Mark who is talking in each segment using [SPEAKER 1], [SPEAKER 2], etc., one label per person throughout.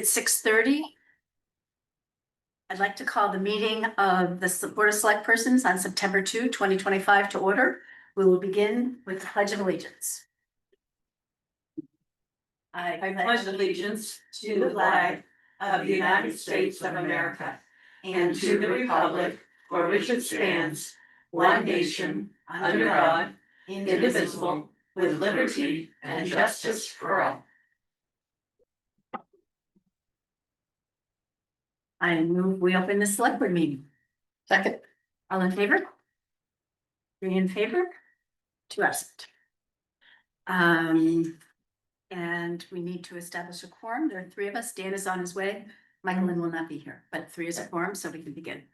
[SPEAKER 1] It's 6:30. I'd like to call the meeting of the Board of Select Persons on September 2, 2025 to order. We will begin with the Pledge of Allegiance.
[SPEAKER 2] I pledge allegiance to the flag of the United States of America and to the republic for which it stands, one nation, under God, indivisible, with liberty and justice for all.
[SPEAKER 1] I move we open the Selectboard meeting.
[SPEAKER 2] Second.
[SPEAKER 1] All in favor? 3 in favor, 2 absent. And we need to establish a quorum. There are 3 of us. Dan is on his way. Michael Lynn will not be here, but 3 is a quorum, so we can begin.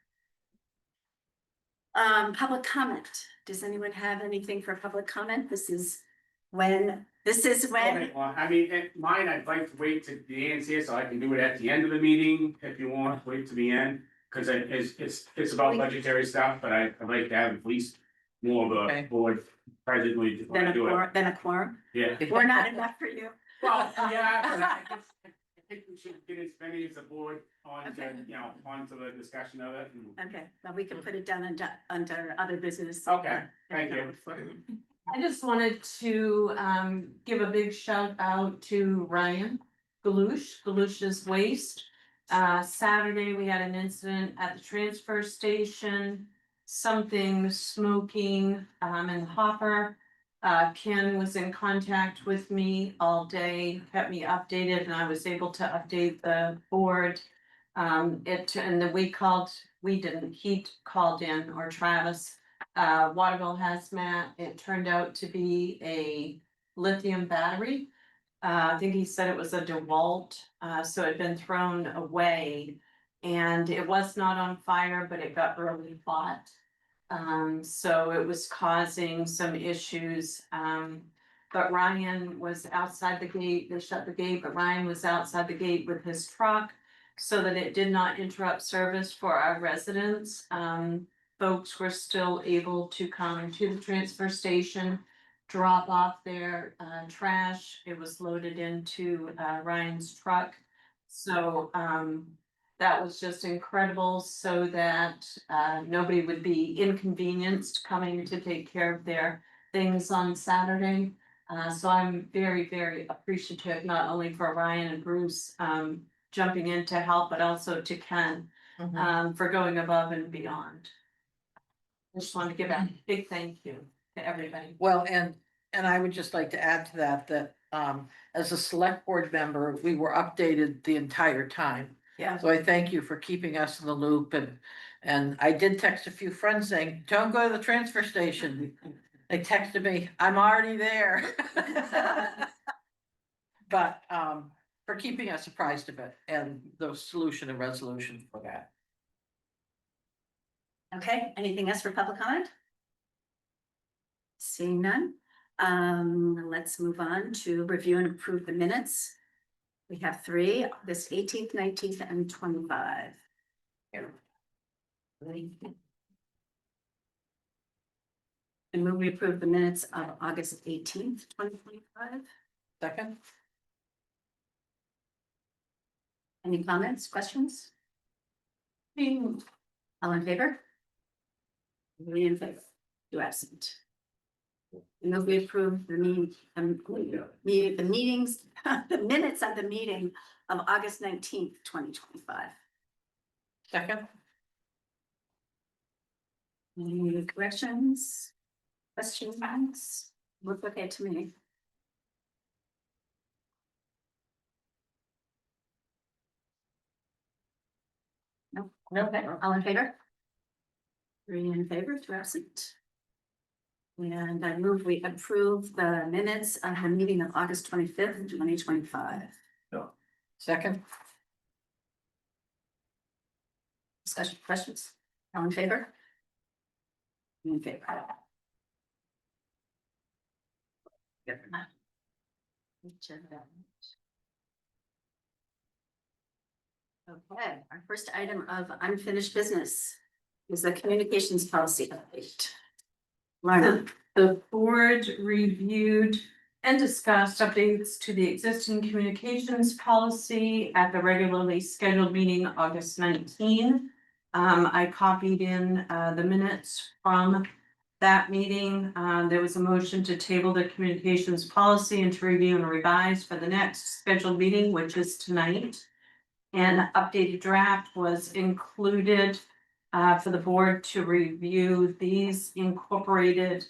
[SPEAKER 1] Public comment. Does anyone have anything for public comment? This is when.
[SPEAKER 3] Okay, well, I mean, mine, I'd like to wait to the end's here, so I can do it at the end of the meeting, if you want, wait to the end. Cause it's about budgetary stuff, but I'd like to have at least more of a board presently
[SPEAKER 1] Then
[SPEAKER 3] to do it.
[SPEAKER 1] a quorum.
[SPEAKER 3] Yeah.
[SPEAKER 1] We're not enough for you.
[SPEAKER 3] Well, yeah, but I think we should get as many as the board on to,
[SPEAKER 1] Okay.
[SPEAKER 3] onto the discussion of it.
[SPEAKER 1] Okay, well, we can put it down under other business.
[SPEAKER 3] Okay, thank you.
[SPEAKER 2] I just wanted to give a big shout out to Ryan Galush's Waste. Saturday, we had an incident at the transfer station, something smoking in the hopper. Ken was in contact with me all day, kept me updated, and I was able to update the board. He called in, or Travis, Waterville Hazmat. It turned out to be a lithium battery. I think he said it was a DeWalt, so it had been thrown away. And it was not on fire, but it got really hot. So it was causing some issues. But Ryan was outside the gate. They shut the gate, but Ryan was outside the gate with his truck so that it did not interrupt service for our residents. Folks were still able to come to the transfer station, drop off their trash. It was loaded into Ryan's truck. So that was just incredible, so that nobody would be inconvenienced coming to take care of their things on Saturday. So I'm very, very appreciative, not only for Ryan and Bruce jumping in to help, but also to Ken for going above and beyond. I just want to give a big thank you to everybody.
[SPEAKER 4] Well, and I would just like to add to that, as a select board member, we were updated the entire time.
[SPEAKER 1] Yeah.
[SPEAKER 4] So I thank you for keeping us in the loop, and I did text a few friends saying, don't go to the transfer station. They texted me, I'm already there. But, for keeping us apprised of it and the solution and resolution for that.
[SPEAKER 1] Okay, anything else for public comment? Seeing none, let's move on to review and approve the minutes. We have 3, this 18th, 19th, and 25. And will we approve the minutes of August 18th, 2025?
[SPEAKER 4] Second?
[SPEAKER 1] Any comments, questions? All in favor? 3 in favor, 2 absent. And if we approve the meetings, the minutes of the meeting of August 19th, 2025.
[SPEAKER 4] Second?
[SPEAKER 1] Any corrections? Questions? Look okay to me. No, okay, all in favor? 3 in favor, 2 absent. And I move we approve the minutes of the meeting of August 25th, 2025.
[SPEAKER 4] Second?
[SPEAKER 1] Discussion, questions? All in favor? In favor. Okay, our first item of unfinished business is the communications policy update. Lorna.
[SPEAKER 2] The board reviewed and discussed updates to the existing communications policy at the regularly scheduled meeting August 19. I copied in the minutes from that meeting. There was a motion to table the communications policy and to review and revise for the next scheduled meeting, which is tonight. An updated draft was included for the board to review. These incorporated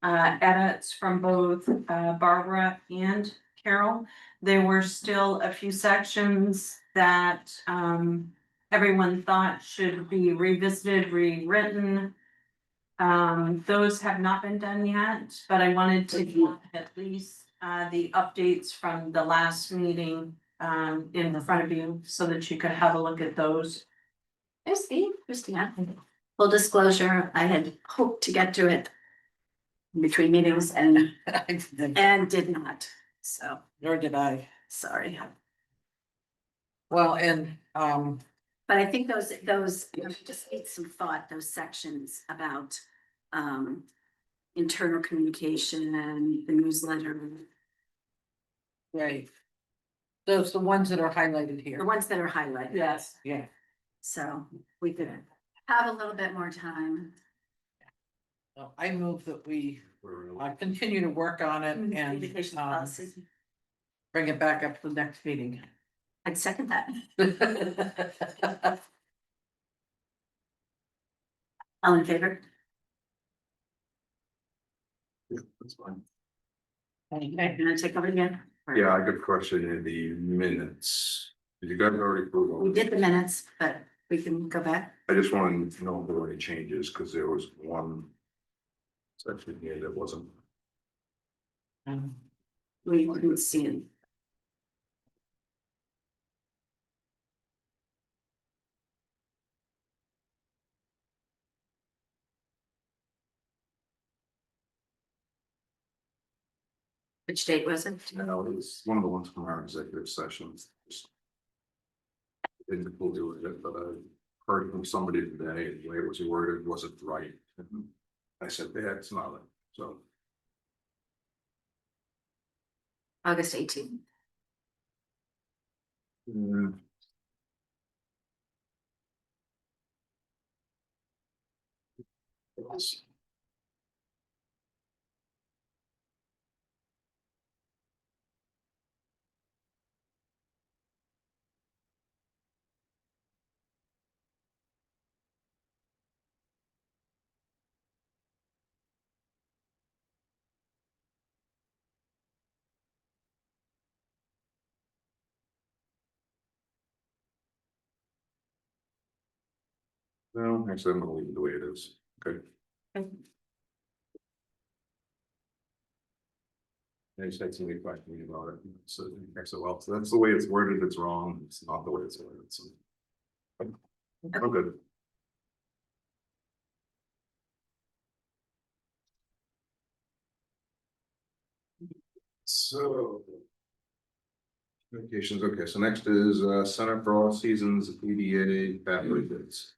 [SPEAKER 2] edits from both Barbara and Carol. There were still a few sections that everyone thought should be revisited, rewritten. Those have not been done yet, but I wanted to get at least the updates from the last meeting in front of you so that you could have a look at those.
[SPEAKER 1] There's Steve, Christina. Full disclosure, I had hoped to get to it in between meetings and did not, so
[SPEAKER 4] Nor did I.
[SPEAKER 1] sorry.
[SPEAKER 4] Well, and,
[SPEAKER 1] But I think those, just need some thought, those sections about internal communication and the newsletter,
[SPEAKER 4] right. Those, the ones that are highlighted
[SPEAKER 1] the
[SPEAKER 4] here.
[SPEAKER 1] ones that are highlighted.
[SPEAKER 2] Yes.
[SPEAKER 4] Yeah.
[SPEAKER 1] So we could have a little bit more time.
[SPEAKER 4] So I move that we continue to work on it and
[SPEAKER 1] Communication policy.
[SPEAKER 4] bring it back up to the next meeting.
[SPEAKER 1] I'd second that. All in favor?
[SPEAKER 5] That's fine.
[SPEAKER 1] Okay, you wanna take over again? Or-
[SPEAKER 5] Yeah, I got a question in the minutes. Did you guys already approve? all
[SPEAKER 1] We
[SPEAKER 5] of
[SPEAKER 1] did
[SPEAKER 5] it?
[SPEAKER 1] the minutes, but we can go back.
[SPEAKER 5] I just wanted to know if there were any changes, because there was one section here that wasn't.
[SPEAKER 1] We didn't see it. Which date was it?
[SPEAKER 5] No, it was one of the ones from our executive sessions. Just didn't completely with it, but I heard from somebody today, the way it was worded wasn't right. And I said, yeah, it's not, so.
[SPEAKER 1] August 18th.
[SPEAKER 5] mm, it's- No, actually, I'm gonna leave it the way it is. Okay. They said somebody questioned me about it, so I said, well, so that's the way it's worded, it's wrong, it's not the way it's worded, so. I'm good. So. Communications, okay, so next is Center for All Seasons, EDA, pathway bids.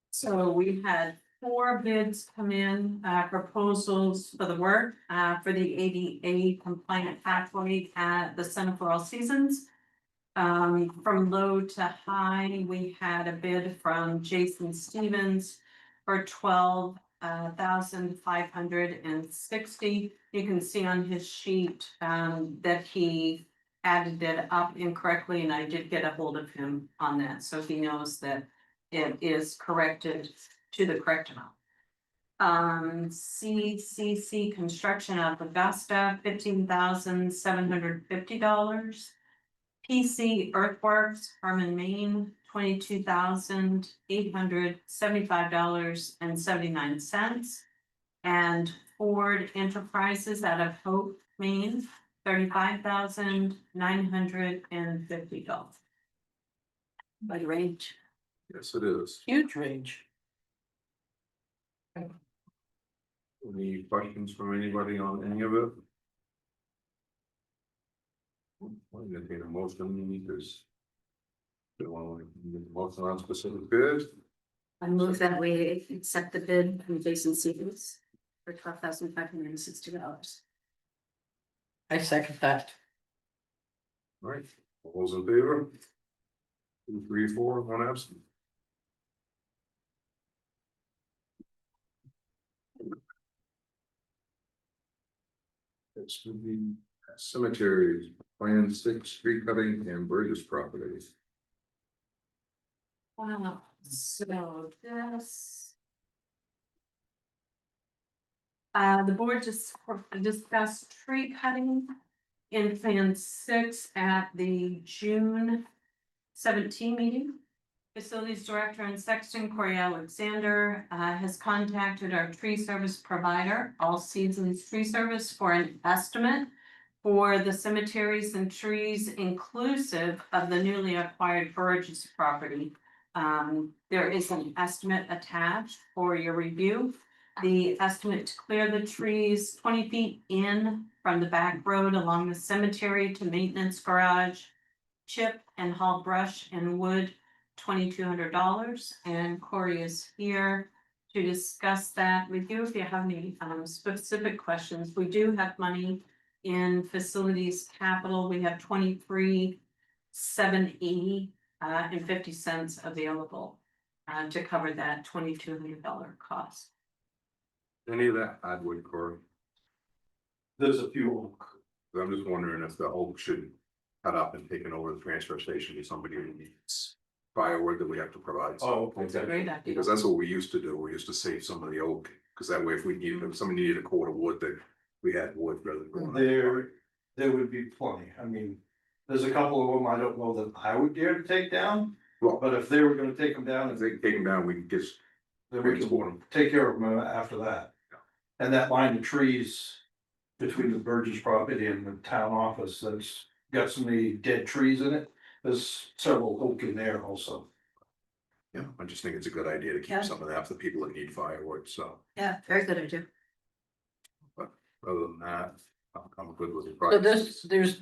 [SPEAKER 2] So we had 4 bids come in, proposals for the work, for the ADA compliant pathway at the Center for All Seasons. From low to high, we had a bid from Jason Stevens for $12,560. You can see on his sheet, that he added it up incorrectly, and I did get a hold of him on that, so he knows that it is corrected to the correct amount. CCC Construction out of Augusta, $15,750. PC Earthworks, Herman, Maine, $22,875.79. And Ford Enterprises out of Hope, Maine, $35,950.
[SPEAKER 1] By the range.
[SPEAKER 5] Yes, it is.
[SPEAKER 4] Huge range.
[SPEAKER 5] Any questions from anybody on any of it? I'm gonna take a motion, because. Don't want to make a motion on specific bids.
[SPEAKER 1] I move that we accept the bid from Jason Stevens for $12,560.
[SPEAKER 4] I I second that.
[SPEAKER 5] All right, all those in favor? 2, 3, 4, 1 absent. This would be cemeteries, plan 6, tree cutting and bridges properties.
[SPEAKER 2] Wow, so this. The board just discussed tree cutting in Plan 6 at the June 17 meeting. Facilities Director and Sexton Corey Alexander has contacted our tree service provider, All Seasons Tree Service, for an estimate for the cemeteries and trees inclusive of the newly acquired Burgess property. There is an estimate attached for your review. The estimate to clear the trees 20 feet in from the back road along the cemetery to maintenance garage, chip and haul brush and wood, $2,200. And Corey is here to discuss that with you. If you have any specific questions, we do have money in facilities capital. We have 23,780 and 50 cents available to cover that $2,200 cost.
[SPEAKER 5] Any of that hardwood, Corey?
[SPEAKER 6] There's a few oak.
[SPEAKER 5] I'm just wondering if the oak should cut up and taken over the transfer station to somebody who needs firewood that we have to provide.
[SPEAKER 6] Oh,
[SPEAKER 2] That's a great idea.
[SPEAKER 5] Because that's what we used to do. We used to save some of the oak, because that way if we needed, if somebody needed a cord of wood, that we had wood rather than going.
[SPEAKER 6] There would be plenty. I mean, there's a couple of them I don't know that I would dare to take down.
[SPEAKER 5] Well,
[SPEAKER 6] But if they were gonna take them down,
[SPEAKER 5] if they take them down, we can get
[SPEAKER 6] then we
[SPEAKER 5] transport
[SPEAKER 6] can
[SPEAKER 5] them.
[SPEAKER 6] take care of them after that. And that line of trees between the Burgess property and the town office, that's got so many dead trees in it. There's several oak in there also.
[SPEAKER 5] Yeah, I just think it's a good idea to
[SPEAKER 1] Yeah.
[SPEAKER 5] keep some of that for the people that need firewood, so,
[SPEAKER 1] Yeah, very good idea.
[SPEAKER 5] other than that, I'm good with the
[SPEAKER 4] So
[SPEAKER 5] price.
[SPEAKER 4] there's,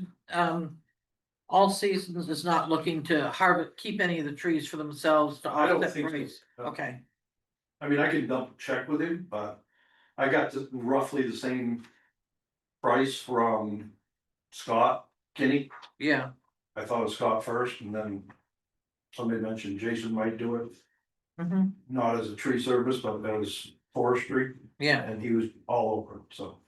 [SPEAKER 4] All Seasons is not looking to keep any of the trees for themselves to
[SPEAKER 6] I don't
[SPEAKER 4] offset
[SPEAKER 6] think so.
[SPEAKER 4] price.
[SPEAKER 6] No.
[SPEAKER 4] Okay,
[SPEAKER 6] I mean, I can double check with him, but I got roughly the same price from Scott Kinney.
[SPEAKER 4] yeah,
[SPEAKER 6] I thought of Scott first and then somebody mentioned Jason might do it,
[SPEAKER 4] mhm,
[SPEAKER 6] not as a tree service, but as forestry,
[SPEAKER 4] yeah,
[SPEAKER 6] and he was all over it, so.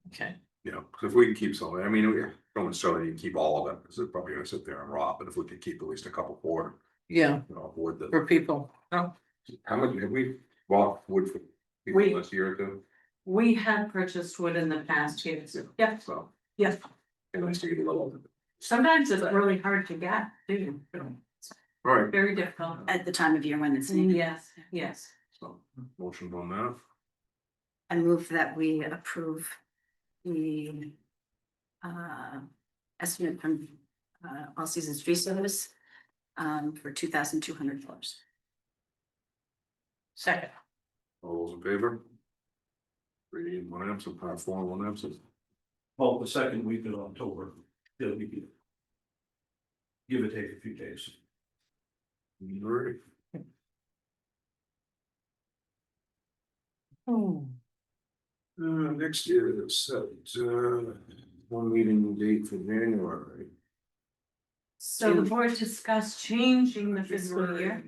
[SPEAKER 4] okay,
[SPEAKER 5] You know, 'cause if we can keep some, I mean, we don't necessarily need to keep all of them, because they're probably gonna sit there and rot, but if we could keep at least a couple for,
[SPEAKER 4] yeah,
[SPEAKER 5] you know, wood that.
[SPEAKER 4] for people. Oh,
[SPEAKER 5] How much have we bought wood for people
[SPEAKER 2] We-
[SPEAKER 5] this year or two?
[SPEAKER 2] We have purchased wood in the past years. Yep,
[SPEAKER 5] So,
[SPEAKER 2] yep.
[SPEAKER 5] and nice to get a little.
[SPEAKER 2] Sometimes it's really hard to get, too. It's
[SPEAKER 5] All right,
[SPEAKER 2] very difficult.
[SPEAKER 1] At the time of year when it's needed.
[SPEAKER 2] Yes, yes.
[SPEAKER 5] so, motion on that,
[SPEAKER 1] I move that we approve the estimate from All Seasons Tree Service for $2,200.
[SPEAKER 4] second,
[SPEAKER 5] all those in favor? 3 and 1 absent, 4 and 1 absent.
[SPEAKER 6] Well, the second week of October, it'll be good. Give or take a few days.
[SPEAKER 5] All right. Next year, set, one meeting date for January.
[SPEAKER 2] So the board discussed changing the fiscal year.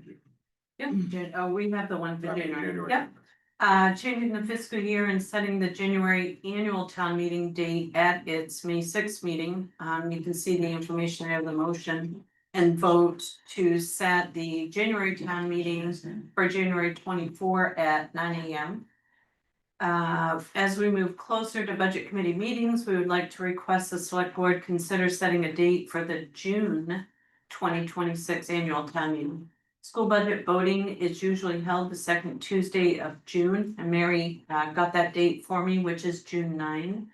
[SPEAKER 2] Yep, we have the one for January. Yep. Changing the fiscal year and setting the January annual town meeting date at its May 6th meeting. You can see the information of the motion and vote to set the January town meetings for January 24 at 9 AM. As we move closer to budget committee meetings, we would like to request the select board consider setting a date for the June 2026 annual town meeting. School budget voting is usually held the second Tuesday of June, and Mary got that date for me, which is June 9.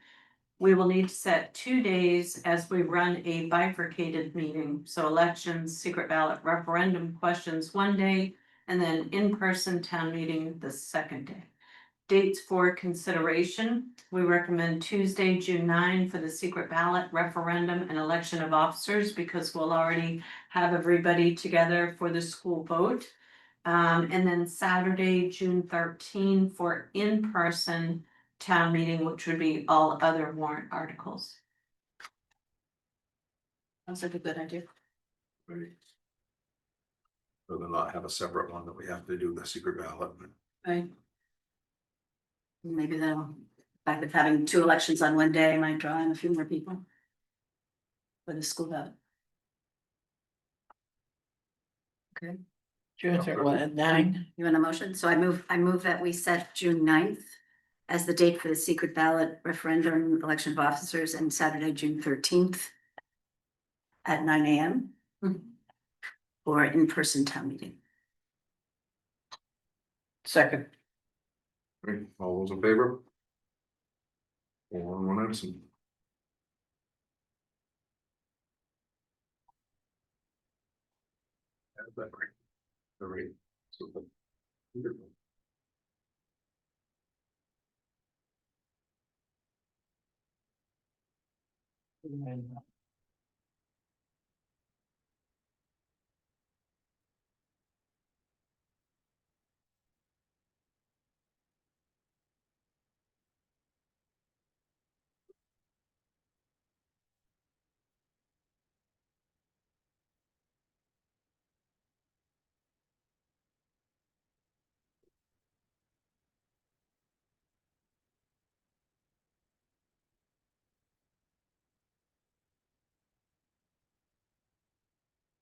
[SPEAKER 2] We will need to set 2 days as we run a bifurcated meeting, so elections, secret ballot, referendum questions one day, and then in-person town meeting the second day. Dates for consideration, we recommend Tuesday, June 9 for the secret ballot, referendum, and election of officers, because we'll already have everybody together for the school vote. And then Saturday, June 13 for in-person town meeting, which would be all other warrant articles.
[SPEAKER 1] Sounds like a good idea.
[SPEAKER 5] Right. Rather than not have a separate one that we have to do the secret ballot.
[SPEAKER 1] Right. Maybe that'll, fact of having 2 elections on one day might draw in a few more people. For the school ballot. Okay,
[SPEAKER 4] June third, what, at 9?
[SPEAKER 1] you want a motion? So I move that we set June 9th as the date for the secret ballot referendum election of officers and Saturday, June 13th. At 9 AM. For in-person town meeting.
[SPEAKER 4] Second.
[SPEAKER 5] Right, all those in favor? 4 and 1 absent. Have that right. All right. So the- wonderful.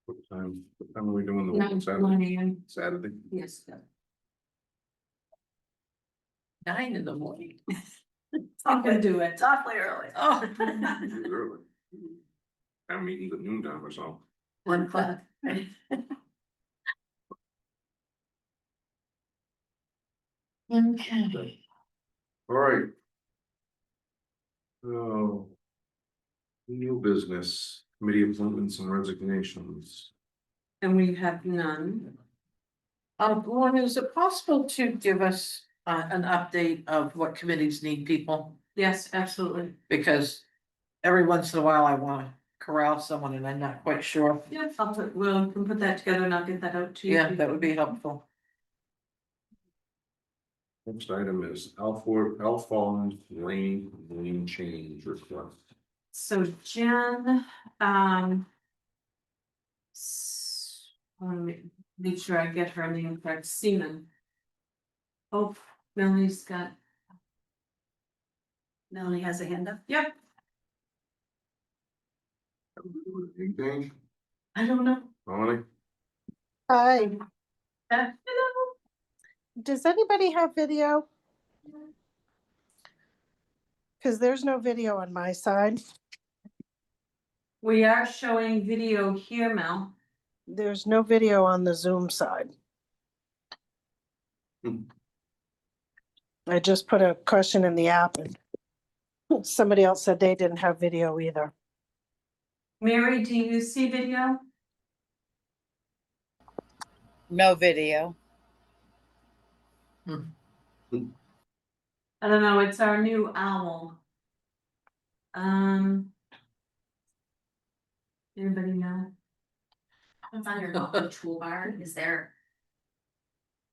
[SPEAKER 5] What time are we doing the one on Saturday?
[SPEAKER 2] 9 AM.
[SPEAKER 5] Saturday?
[SPEAKER 2] Yes.
[SPEAKER 4] 9 in the morning.
[SPEAKER 2] I can do it.
[SPEAKER 1] It's awfully early.
[SPEAKER 4] Oh.
[SPEAKER 5] It's early. Our meeting's at noon time or so.
[SPEAKER 1] 1 o'clock, right?
[SPEAKER 4] Okay.
[SPEAKER 5] All right. So. New business, committee appointments and resignations.
[SPEAKER 2] And we have none.
[SPEAKER 4] Lauren, is it possible to give us an update of what committees need people?
[SPEAKER 2] Yes, absolutely.
[SPEAKER 4] Because every once in a while I wanna corral someone and I'm not quite sure.
[SPEAKER 2] Yeah, we'll can put that together and I'll get that out to you.
[SPEAKER 4] Yeah, that would be helpful.
[SPEAKER 5] Next item is Alfond lane change request.
[SPEAKER 2] So Jen, I wanna make sure I get her name correct, Seaman. Oh, Melanie's got,
[SPEAKER 1] Melanie has a hand up.
[SPEAKER 2] yep,
[SPEAKER 5] Name change,
[SPEAKER 2] I don't know.
[SPEAKER 5] Melanie?
[SPEAKER 7] Hi,
[SPEAKER 2] Hello.
[SPEAKER 7] does anybody have video? Cause there's no video on my side.
[SPEAKER 2] We are showing video here, Mel.
[SPEAKER 7] There's no video on the Zoom side.
[SPEAKER 5] Hmm.
[SPEAKER 7] I just put a question in the app and somebody else said they didn't have video either.
[SPEAKER 2] Mary, do you see video?
[SPEAKER 8] No video.
[SPEAKER 2] I don't know, it's our new owl. Anybody know?
[SPEAKER 1] It's on your toolbar, is there?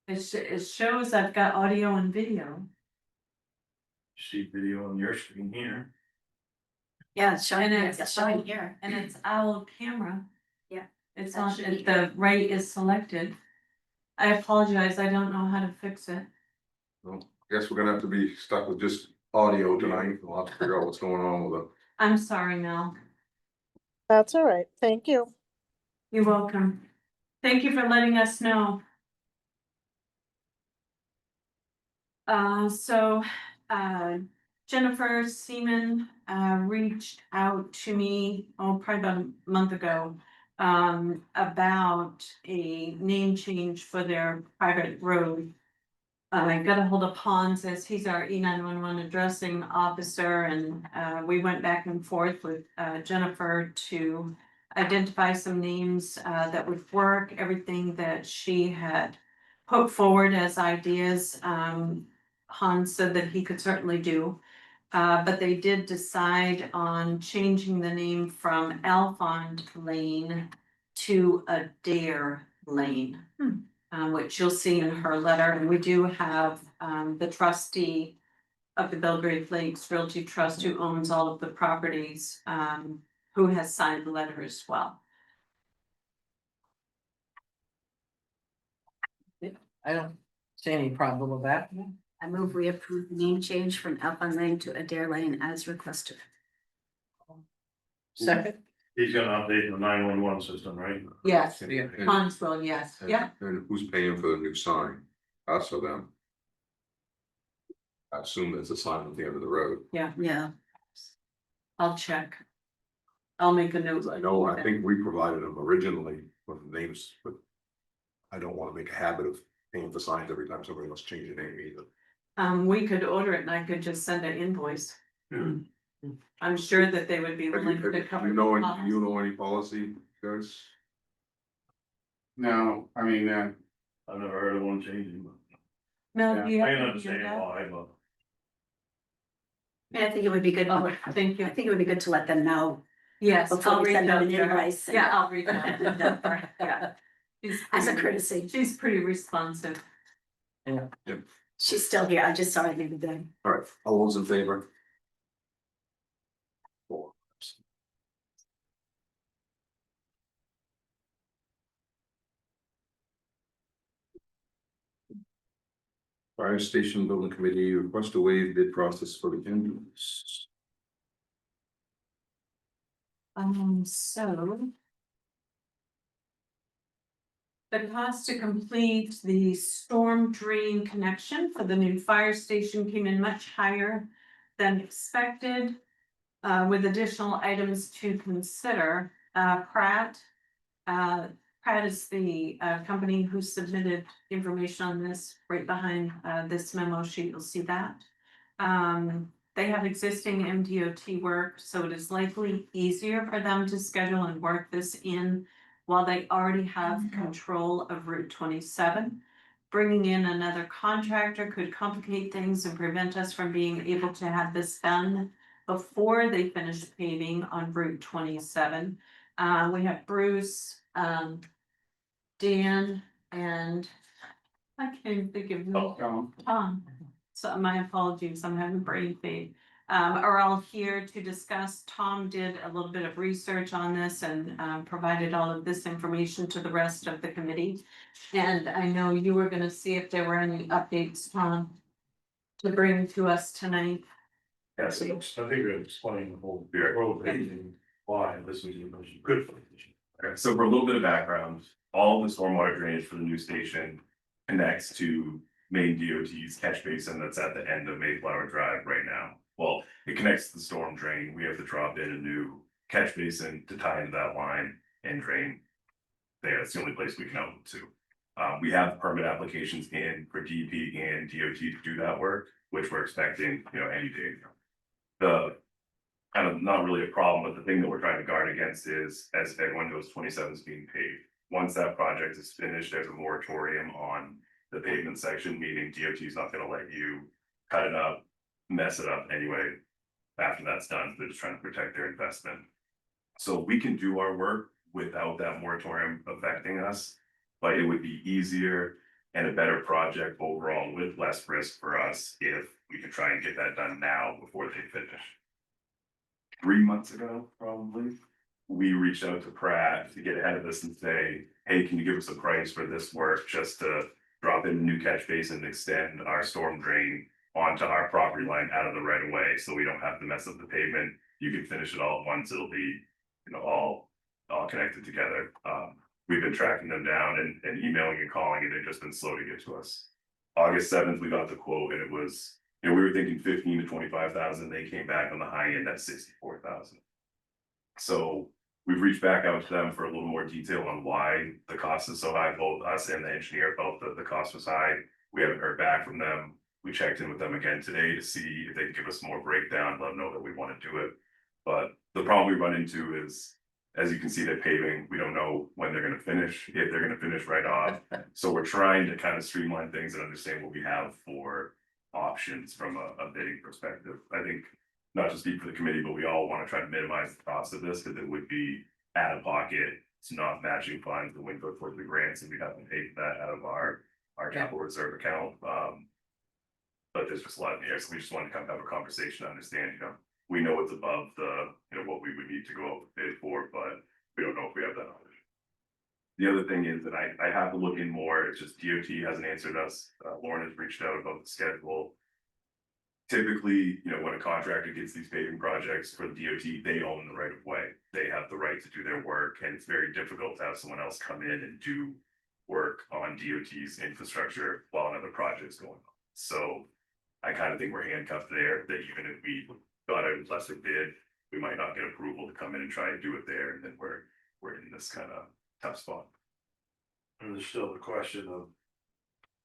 [SPEAKER 2] It shows I've got audio and video.
[SPEAKER 6] See video on your screen here.
[SPEAKER 1] Yeah, it's showing,
[SPEAKER 2] And
[SPEAKER 1] it's showing here.
[SPEAKER 2] And it's owl camera.
[SPEAKER 1] Yeah.
[SPEAKER 2] It's
[SPEAKER 1] That
[SPEAKER 2] on,
[SPEAKER 1] should be
[SPEAKER 2] the right is selected. I apologize, I don't know how to fix it.
[SPEAKER 5] Well, I guess we're gonna have to be stuck with just audio tonight. We'll have to figure out what's going on with it.
[SPEAKER 2] I'm sorry, Mel.
[SPEAKER 7] That's all right, thank you.
[SPEAKER 2] You're welcome. Thank you for letting us know. Jennifer Seaman, reached out to me, probably about a month ago. About a name change for their private road. I got a hold of Hans as he's our E911 addressing officer and, we went back and forth with, Jennifer to identify some names, that would work, everything that she had put forward as ideas. Hans said that he could certainly do. But they did decide on changing the name from Alfond Lane to Adair Lane. Which you'll see in her letter, and we do have, the trustee of the Belgrade Lakes Realty Trust who owns all of the properties, who has signed the letter as well.
[SPEAKER 4] I don't see any problem with that.
[SPEAKER 1] I move we approve the name change from Alpine Lane to Adair Lane as requested.
[SPEAKER 4] Second,
[SPEAKER 6] He's gonna update the 911 system, right?
[SPEAKER 2] Yes,
[SPEAKER 4] yeah.
[SPEAKER 2] Huntsville, yes, yeah.
[SPEAKER 5] And who's paying for the new sign? Us or them? I assume there's a sign at the end of the road.
[SPEAKER 1] Yeah,
[SPEAKER 2] I'll check. I'll make a note.
[SPEAKER 5] I think we provided them originally with the names, but I don't wanna make a habit of paying for signs every time somebody wants to change their name either.
[SPEAKER 2] We could order it and I could just send an invoice. I'm sure that they would be willing to cover.
[SPEAKER 5] Do
[SPEAKER 2] the cost.
[SPEAKER 5] you know any policy, guys?
[SPEAKER 3] No, I mean,
[SPEAKER 6] I've never heard of one changing, but
[SPEAKER 2] Mel, do you
[SPEAKER 6] I
[SPEAKER 2] have
[SPEAKER 6] can
[SPEAKER 2] any
[SPEAKER 6] understand
[SPEAKER 2] idea?
[SPEAKER 6] why, but.
[SPEAKER 1] and I think it would be good,
[SPEAKER 2] Oh, thank
[SPEAKER 1] I
[SPEAKER 2] you.
[SPEAKER 1] think it would be good to let them know
[SPEAKER 2] Yes,
[SPEAKER 1] before
[SPEAKER 2] I'll
[SPEAKER 1] we
[SPEAKER 2] reach
[SPEAKER 1] send out
[SPEAKER 2] out
[SPEAKER 1] an
[SPEAKER 2] to her.
[SPEAKER 1] invoice.
[SPEAKER 2] Yeah, I'll reach out to her, yeah. She's
[SPEAKER 1] As a
[SPEAKER 2] pretty-
[SPEAKER 1] courtesy.
[SPEAKER 2] She's pretty responsive.
[SPEAKER 1] She's still here, I just saw her the other day.
[SPEAKER 5] All right, all those in favor? Four. Fire Station Building Committee request to waive bid process for the ambulance.
[SPEAKER 2] So. The cost to complete the storm drain connection for the new fire station came in much higher than expected. With additional items to consider, Pratt. Pratt is the company who submitted information on this right behind this memo sheet, you'll see that. They have existing MDOT work, so it is likely easier for them to schedule and work this in while they already have control of Route 27. Bringing in another contractor could complicate things and prevent us from being able to have this done before they finish paving on Route 27. We have Bruce, Dan, and I can't even think of who. Tom. So my apologies, I'm having brain fade. Are all here to discuss. Tom did a little bit of research on this and provided all of this information to the rest of the committee. And I know you were gonna see if there were any updates, Tom, to bring to us tonight.
[SPEAKER 6] Yes, I think we're explaining the whole road paving, why this was good for the station.
[SPEAKER 9] Okay, so for a little bit of background, all the stormwater drainage for the new station connects to main DOT's catch basin that's at the end of Mayflower Drive right now. Well, it connects to the storm drain. We have to drop in a new catch basin to tie into that line and drain there. It's the only place we can outlet to. We have permit applications in for DEP and DOT to do that work, which we're expecting, any day. The kind of not really a problem, but the thing that we're trying to guard against is, as everyone knows, 27 is being paved. Once that project is finished, there's a moratorium on the pavement section, meaning DOT is not gonna let you cut it up, mess it up anyway. After that's done, they're just trying to protect their investment. So we can do our work without that moratorium affecting us, but it would be easier and a better project overall with less risk for us if we can try and get that done now before they finish. 3 months ago, probably, we reached out to Pratt to get ahead of this and say, hey, can you give us a price for this work just to drop in a new catch basin and extend our storm drain onto our property line out of the right of way, so we don't have to mess up the pavement. You can finish it all at once. It'll be, all connected together. We've been tracking them down and emailing and calling, and they've just been slow to get to us. August 7th, we got the quote, and it was, we were thinking 15 to 25,000. They came back on the high end at 64,000. So we've reached back out to them for a little more detail on why the cost is so high. Both us and the engineer felt that the cost was high. We haven't heard back from them. We checked in with them again today to see if they can give us more breakdown, let them know that we want to do it. But the problem we run into is, as you can see, that paving, we don't know when they're gonna finish, if they're gonna finish right off. So we're trying to kind of streamline things and understand what we have for options from a bidding perspective. I think, not to speak for the committee, but we all want to try to minimize the cost of this, because it would be out of pocket. It's not matching funds, the window towards the grants, and we'd have to pay for that out of our capital reserve account. But there's just a lot in the air, so we just wanted to come have a conversation to understand, we know it's above the, what we would need to go out and bid for, but we don't know if we have that knowledge. The other thing is that I have to look in more, it's just DOT hasn't answered us, Lauren has reached out about the schedule. Typically, you know, when a contractor gets these paving projects for the DOT, they own the right of way, they have the right to do their work, and it's very difficult to have someone else come in and do work on DOT's infrastructure while another project's going on. So I kind of think we're handcuffed there, that even if we got a lesser bid, we might not get approval to come in and try and do it there, and then we're in this kind of tough spot.
[SPEAKER 6] And there's still the question of,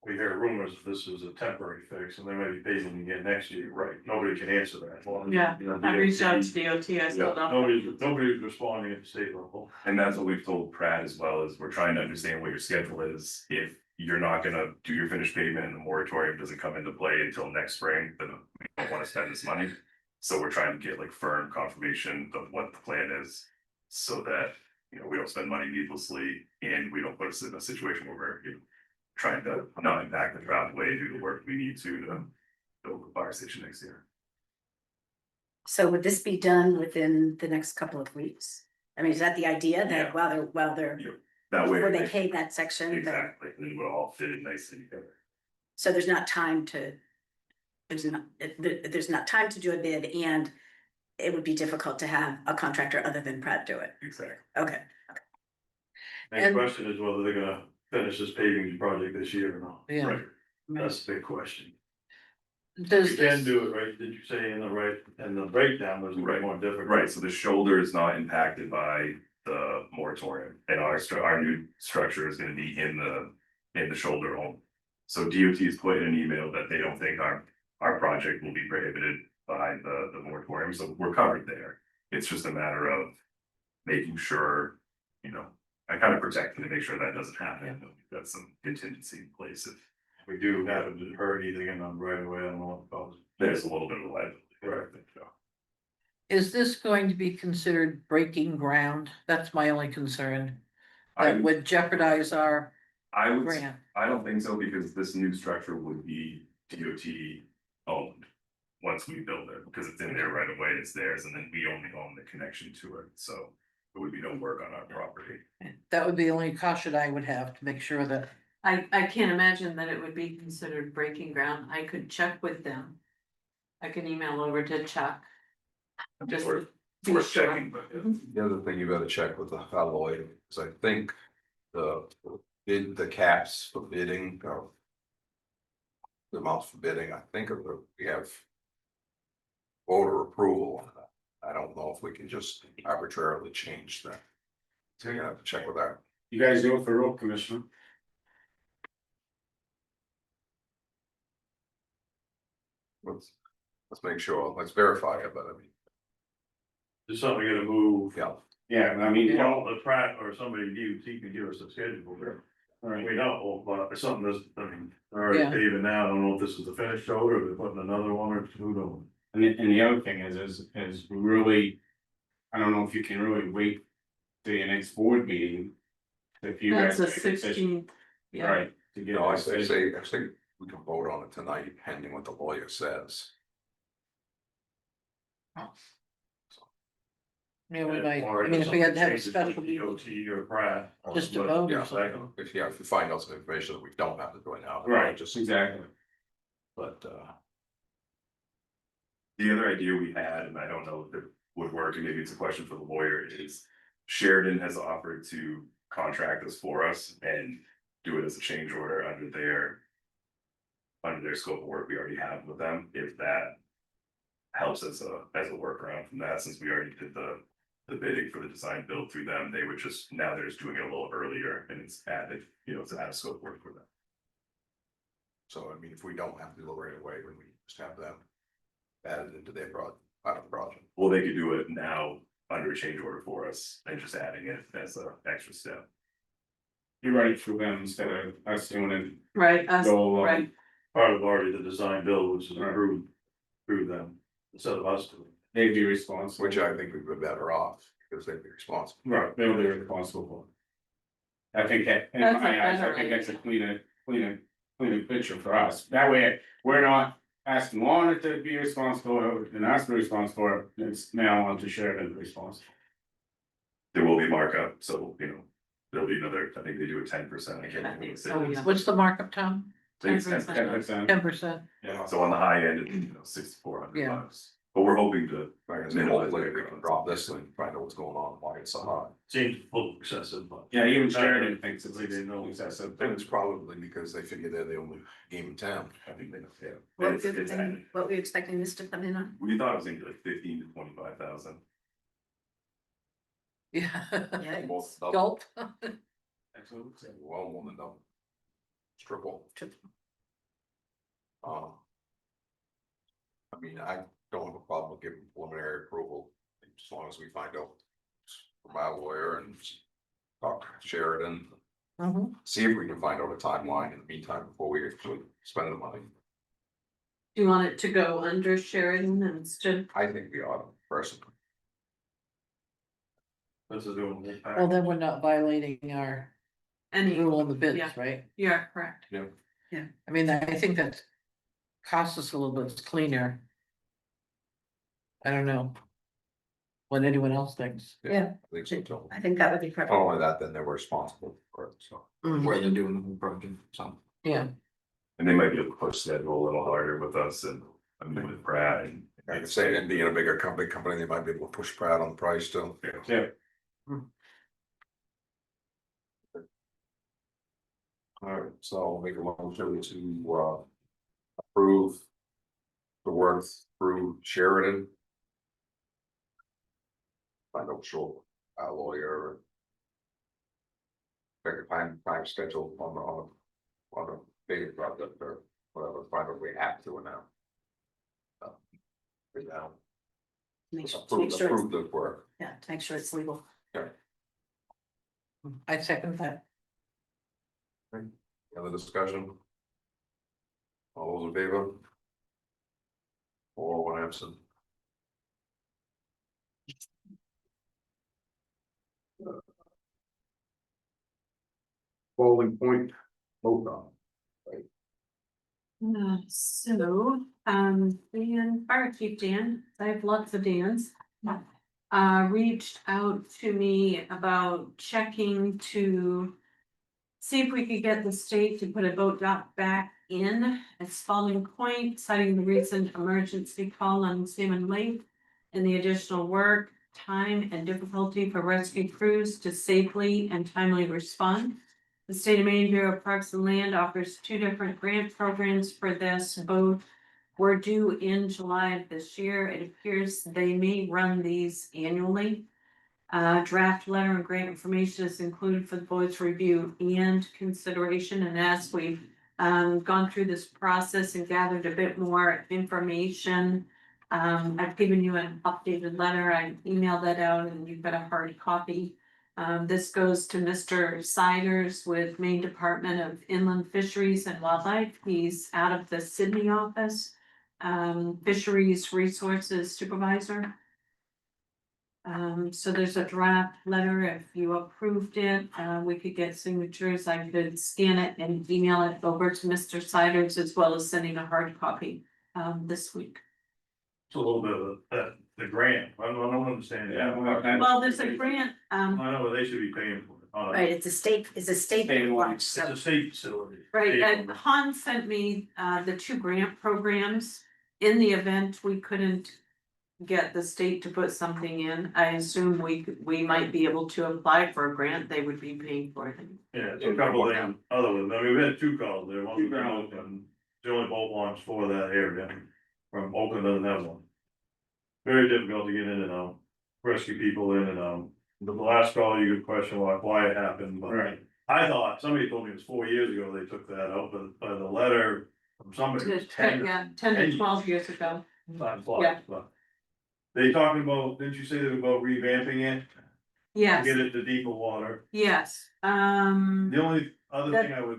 [SPEAKER 6] we hear rumors that this is a temporary fix and they may be paving again next year, right? Nobody can answer that. Well,
[SPEAKER 2] Yeah,
[SPEAKER 6] you know,
[SPEAKER 2] I reached out to DOT, I still don't.
[SPEAKER 6] Nobody's responding at the state level.
[SPEAKER 9] And that's what we've told Pratt as well, is we're trying to understand what your schedule is. If you're not gonna do your finished pavement and the moratorium doesn't come into play until next spring, then we don't wanna spend this money. So we're trying to get like firm confirmation of what the plan is, so that, you know, we don't spend money needlessly and we don't put us in a situation where we're, you know, trying to not impact the driveway, do the work we need to build the fire station next year.
[SPEAKER 1] So would this be done within the next couple of weeks? I mean, is that the idea
[SPEAKER 9] Yeah.
[SPEAKER 1] that while they're,
[SPEAKER 9] You know, that way.
[SPEAKER 1] before they pave that section, that,
[SPEAKER 9] Exactly, and then we'll all fit in nicely together.
[SPEAKER 1] so there's not time to. There's not time to do a bid, and it would be difficult to have a contractor other than Pratt do it.
[SPEAKER 9] Exactly.
[SPEAKER 1] Okay,
[SPEAKER 6] Next
[SPEAKER 4] And-
[SPEAKER 6] question is whether they're gonna finish this paving project this year or not.
[SPEAKER 4] Yeah.
[SPEAKER 9] Right.
[SPEAKER 6] That's the big question.
[SPEAKER 4] Does
[SPEAKER 6] You can
[SPEAKER 4] this,
[SPEAKER 6] do it, right? Did you say in the right, and the breakdown was way more difficult.
[SPEAKER 9] Right, so the shoulder is not impacted by the moratorium, and our new structure is gonna be in the shoulder home. So DOT's put in an email that they don't think our project will be prohibited by the moratorium, so we're covered there. It's just a matter of making sure, you know, I kind of protecting to make sure that doesn't happen. We've got some contingency in place if
[SPEAKER 6] We do happen to hurt anything in them right away, I don't know what causes.
[SPEAKER 9] there's a little bit of liability.
[SPEAKER 6] Right.
[SPEAKER 4] is this going to be considered breaking ground? That's my only concern.
[SPEAKER 9] I
[SPEAKER 4] That would jeopardize our
[SPEAKER 9] would,
[SPEAKER 4] grant.
[SPEAKER 9] I don't think so, because this new structure would be DOT owned. Once we build it, because it's in there right away, it's theirs, and then we only own the connection to it, so there would be no work on our property.
[SPEAKER 4] That would be the only caution I would have to make sure that,
[SPEAKER 2] I can't imagine that it would be considered breaking ground, I could check with them. I can email over to Chuck. Just
[SPEAKER 9] Worth-
[SPEAKER 2] be
[SPEAKER 9] Worth
[SPEAKER 2] sure.
[SPEAKER 9] checking, but
[SPEAKER 5] The other thing you gotta check with the alloy is I think the caps for bidding or. The amounts for bidding, I think we have. Voter approval on that. I don't know if we can just arbitrarily change that. So you're gonna have to check with that.
[SPEAKER 3] You guys do it for road commissioner?
[SPEAKER 5] Let's make sure, let's verify it, but I mean,
[SPEAKER 6] There's something gonna move.
[SPEAKER 5] yeah.
[SPEAKER 3] Yeah, I mean, you know,
[SPEAKER 6] Well, the Pratt or somebody DOT can give us a schedule there.
[SPEAKER 3] right.
[SPEAKER 6] We know, but if something that's, I mean, they're already
[SPEAKER 4] Yeah.
[SPEAKER 6] paving now, I don't know if this is the finished road or they're putting another one or two knows.
[SPEAKER 3] And the other thing is really, I don't know if you can really wait till your next board meeting. If you
[SPEAKER 2] That's
[SPEAKER 3] guys.
[SPEAKER 2] a
[SPEAKER 3] make a decision,
[SPEAKER 2] 16th. Yeah,
[SPEAKER 3] Right. To get
[SPEAKER 5] No, I
[SPEAKER 3] a decision.
[SPEAKER 5] say we can vote on it tonight, depending what the lawyer says.
[SPEAKER 4] you know, we might,
[SPEAKER 6] Or
[SPEAKER 4] I mean, if we had to have a
[SPEAKER 6] something
[SPEAKER 4] special
[SPEAKER 6] changes
[SPEAKER 4] meeting,
[SPEAKER 6] with DOT or Pratt.
[SPEAKER 4] just to
[SPEAKER 6] but-
[SPEAKER 4] vote
[SPEAKER 5] Yeah,
[SPEAKER 4] or something.
[SPEAKER 5] if you find out some information that we don't have to do it now.
[SPEAKER 3] Right,
[SPEAKER 5] Just,
[SPEAKER 3] exactly.
[SPEAKER 5] but,
[SPEAKER 9] the other idea we had, and I don't know if it would work, and maybe it's a question for the lawyer, is Sheridan has offered to contract this for us and do it as a change order under their scope of work we already have with them, if that helps as a workaround from that, since we already did the bidding for the design build through them, they would just, now they're just doing it a little earlier, and it's added, you know, it's out of scope work for them.
[SPEAKER 5] so I mean, if we don't have to do it right away, when we just have them added into their project.
[SPEAKER 9] Well, they could do it now under a change order for us and just adding it as an extra step.
[SPEAKER 3] You're right through them instead of us doing it.
[SPEAKER 2] right, us,
[SPEAKER 3] Go,
[SPEAKER 2] right,
[SPEAKER 6] Part of already the design build, which is approved through them, instead of us doing.
[SPEAKER 3] They'd be responsible.
[SPEAKER 5] Which I think we'd be better off, because they'd be responsible.
[SPEAKER 3] Right, they'll be responsible for it. I think that, in
[SPEAKER 2] That's a
[SPEAKER 3] my eyes, I
[SPEAKER 2] better
[SPEAKER 3] think that's a
[SPEAKER 2] idea.
[SPEAKER 3] cleaner picture for us. That way, we're not ask Luana to be responsible, and ask me responsible for it, it's now on to Sheridan responsible.
[SPEAKER 9] There will be markup, so, there'll be another, I think they do a 10%. I can't
[SPEAKER 2] I
[SPEAKER 9] remember
[SPEAKER 2] think
[SPEAKER 9] the
[SPEAKER 2] so,
[SPEAKER 9] figure.
[SPEAKER 2] yeah.
[SPEAKER 4] What's the markup, Tom?
[SPEAKER 9] I think it's
[SPEAKER 2] 10%.
[SPEAKER 4] 10%?
[SPEAKER 3] Yeah.
[SPEAKER 9] So on the high end, it's, 6,400
[SPEAKER 4] Yeah.
[SPEAKER 9] bucks, but we're hoping to.
[SPEAKER 5] Like I said, hopefully we can drop this thing, find out what's going on, why it's so high.
[SPEAKER 6] Seems a little excessive, but.
[SPEAKER 3] Yeah, even Sheridan thinks it's excessive.
[SPEAKER 5] And it's probably because they figure they're the only game in town.
[SPEAKER 9] I think they, yeah.
[SPEAKER 1] What
[SPEAKER 9] It's-
[SPEAKER 1] good
[SPEAKER 9] it's-
[SPEAKER 1] thing, what were you expecting this to come in on?
[SPEAKER 9] We thought it was gonna be like 15 to 25,000.
[SPEAKER 4] Yeah.
[SPEAKER 1] Yeah.
[SPEAKER 5] Well, double,
[SPEAKER 4] Gulp.
[SPEAKER 5] well, more than double. It's triple. I mean, I don't have a problem with giving preliminary approval, as long as we find out from our lawyer and talk to Sheridan,
[SPEAKER 4] Mhm.
[SPEAKER 5] see if we can find out a timeline in the meantime before we actually spend the money.
[SPEAKER 2] Do you want it to go under Sheridan instead?
[SPEAKER 5] I think we ought to personally.
[SPEAKER 6] This is doing.
[SPEAKER 4] Well, then we're not violating our
[SPEAKER 2] Any,
[SPEAKER 4] rule on the bids,
[SPEAKER 2] Yeah.
[SPEAKER 4] right?
[SPEAKER 2] you're correct.
[SPEAKER 4] I mean, I think that costs us a little bit cleaner. I don't know. What anyone else thinks.
[SPEAKER 1] Yeah.
[SPEAKER 5] I think so too.
[SPEAKER 1] I think that would be perfect.
[SPEAKER 5] Not only that, then they're responsible for it, so.
[SPEAKER 4] Mhm.
[SPEAKER 5] Where they're doing the whole project, so.
[SPEAKER 4] Yeah,
[SPEAKER 9] And they might be able to push schedule a little harder with us and, I mean, with Brad and.
[SPEAKER 5] I could say, and being a bigger company, they might be able to push Brad on the price too.
[SPEAKER 3] Yeah.
[SPEAKER 5] Alright, so I'll make a motion to approve the work through Sheridan. Find out sure our lawyer. Pick a time schedule on the big project or whatever, find out we have to now. Right now,
[SPEAKER 1] Make sure,
[SPEAKER 5] approve the work.
[SPEAKER 1] yeah, to make sure it's legal.
[SPEAKER 4] I second that.
[SPEAKER 5] Other discussion? All those in favor? 4-1 absent. Bowling point, vote on.
[SPEAKER 2] Dan, Fire Chief Dan, I have lots of Dans. Reached out to me about checking to see if we could get the state to put a boat dock back in at Spalding Point, citing the recent emergency call on Salmon Lake and the additional work, time, and difficulty for rescue crews to safely and timely respond. The State of Maine Bureau of Parks and Land offers 2 different grant programs for this. Both were due in July of this year. It appears they may run these annually. Draft letter and grant information is included for the board's review and consideration. And as we've gone through this process and gathered a bit more information, I've given you an updated letter. I emailed that out and you've got a hard copy. This goes to Mr. Siders with Maine Department of Inland Fisheries and Wildlife. He's out of the Sydney office, Fisheries Resources Supervisor. So there's a draft letter. If you approved it, we could get signatures. I could scan it and email it over to Mr. Siders as well as sending a hard copy this week.
[SPEAKER 6] It's a little bit of the grant, I don't understand.
[SPEAKER 3] Yeah, well,
[SPEAKER 2] Well, there's a grant,
[SPEAKER 6] I know, but they should be paying for it.
[SPEAKER 1] Right, it's a state
[SPEAKER 3] State
[SPEAKER 1] launch,
[SPEAKER 6] It's
[SPEAKER 1] so
[SPEAKER 6] a state facility.
[SPEAKER 2] right,
[SPEAKER 6] State
[SPEAKER 2] and
[SPEAKER 6] owned.
[SPEAKER 2] Han sent me the 2 grant programs. In the event we couldn't get the state to put something in, I assume we might be able to apply for a grant, they would be paying for it.
[SPEAKER 6] Yeah, it's a couple of them, other ones, I mean, we had 2 calls there, one from Oakland, the only boat launch for that area, from Oakland doesn't have one. Very difficult to get in and out, rescue people in and out, the last call you could question why it happened, but.
[SPEAKER 3] Right.
[SPEAKER 6] I thought, somebody told me it was 4 years ago they took that out, but by the letter from somebody, it was 10.
[SPEAKER 2] Yeah, 10 to 12 years ago.
[SPEAKER 6] Time
[SPEAKER 2] Yeah.
[SPEAKER 6] flies, but. They talking about, didn't you say they were about revamping it, to
[SPEAKER 2] Yes,
[SPEAKER 6] get it to deeper water?
[SPEAKER 2] yes,
[SPEAKER 6] The only other
[SPEAKER 2] That-
[SPEAKER 6] thing I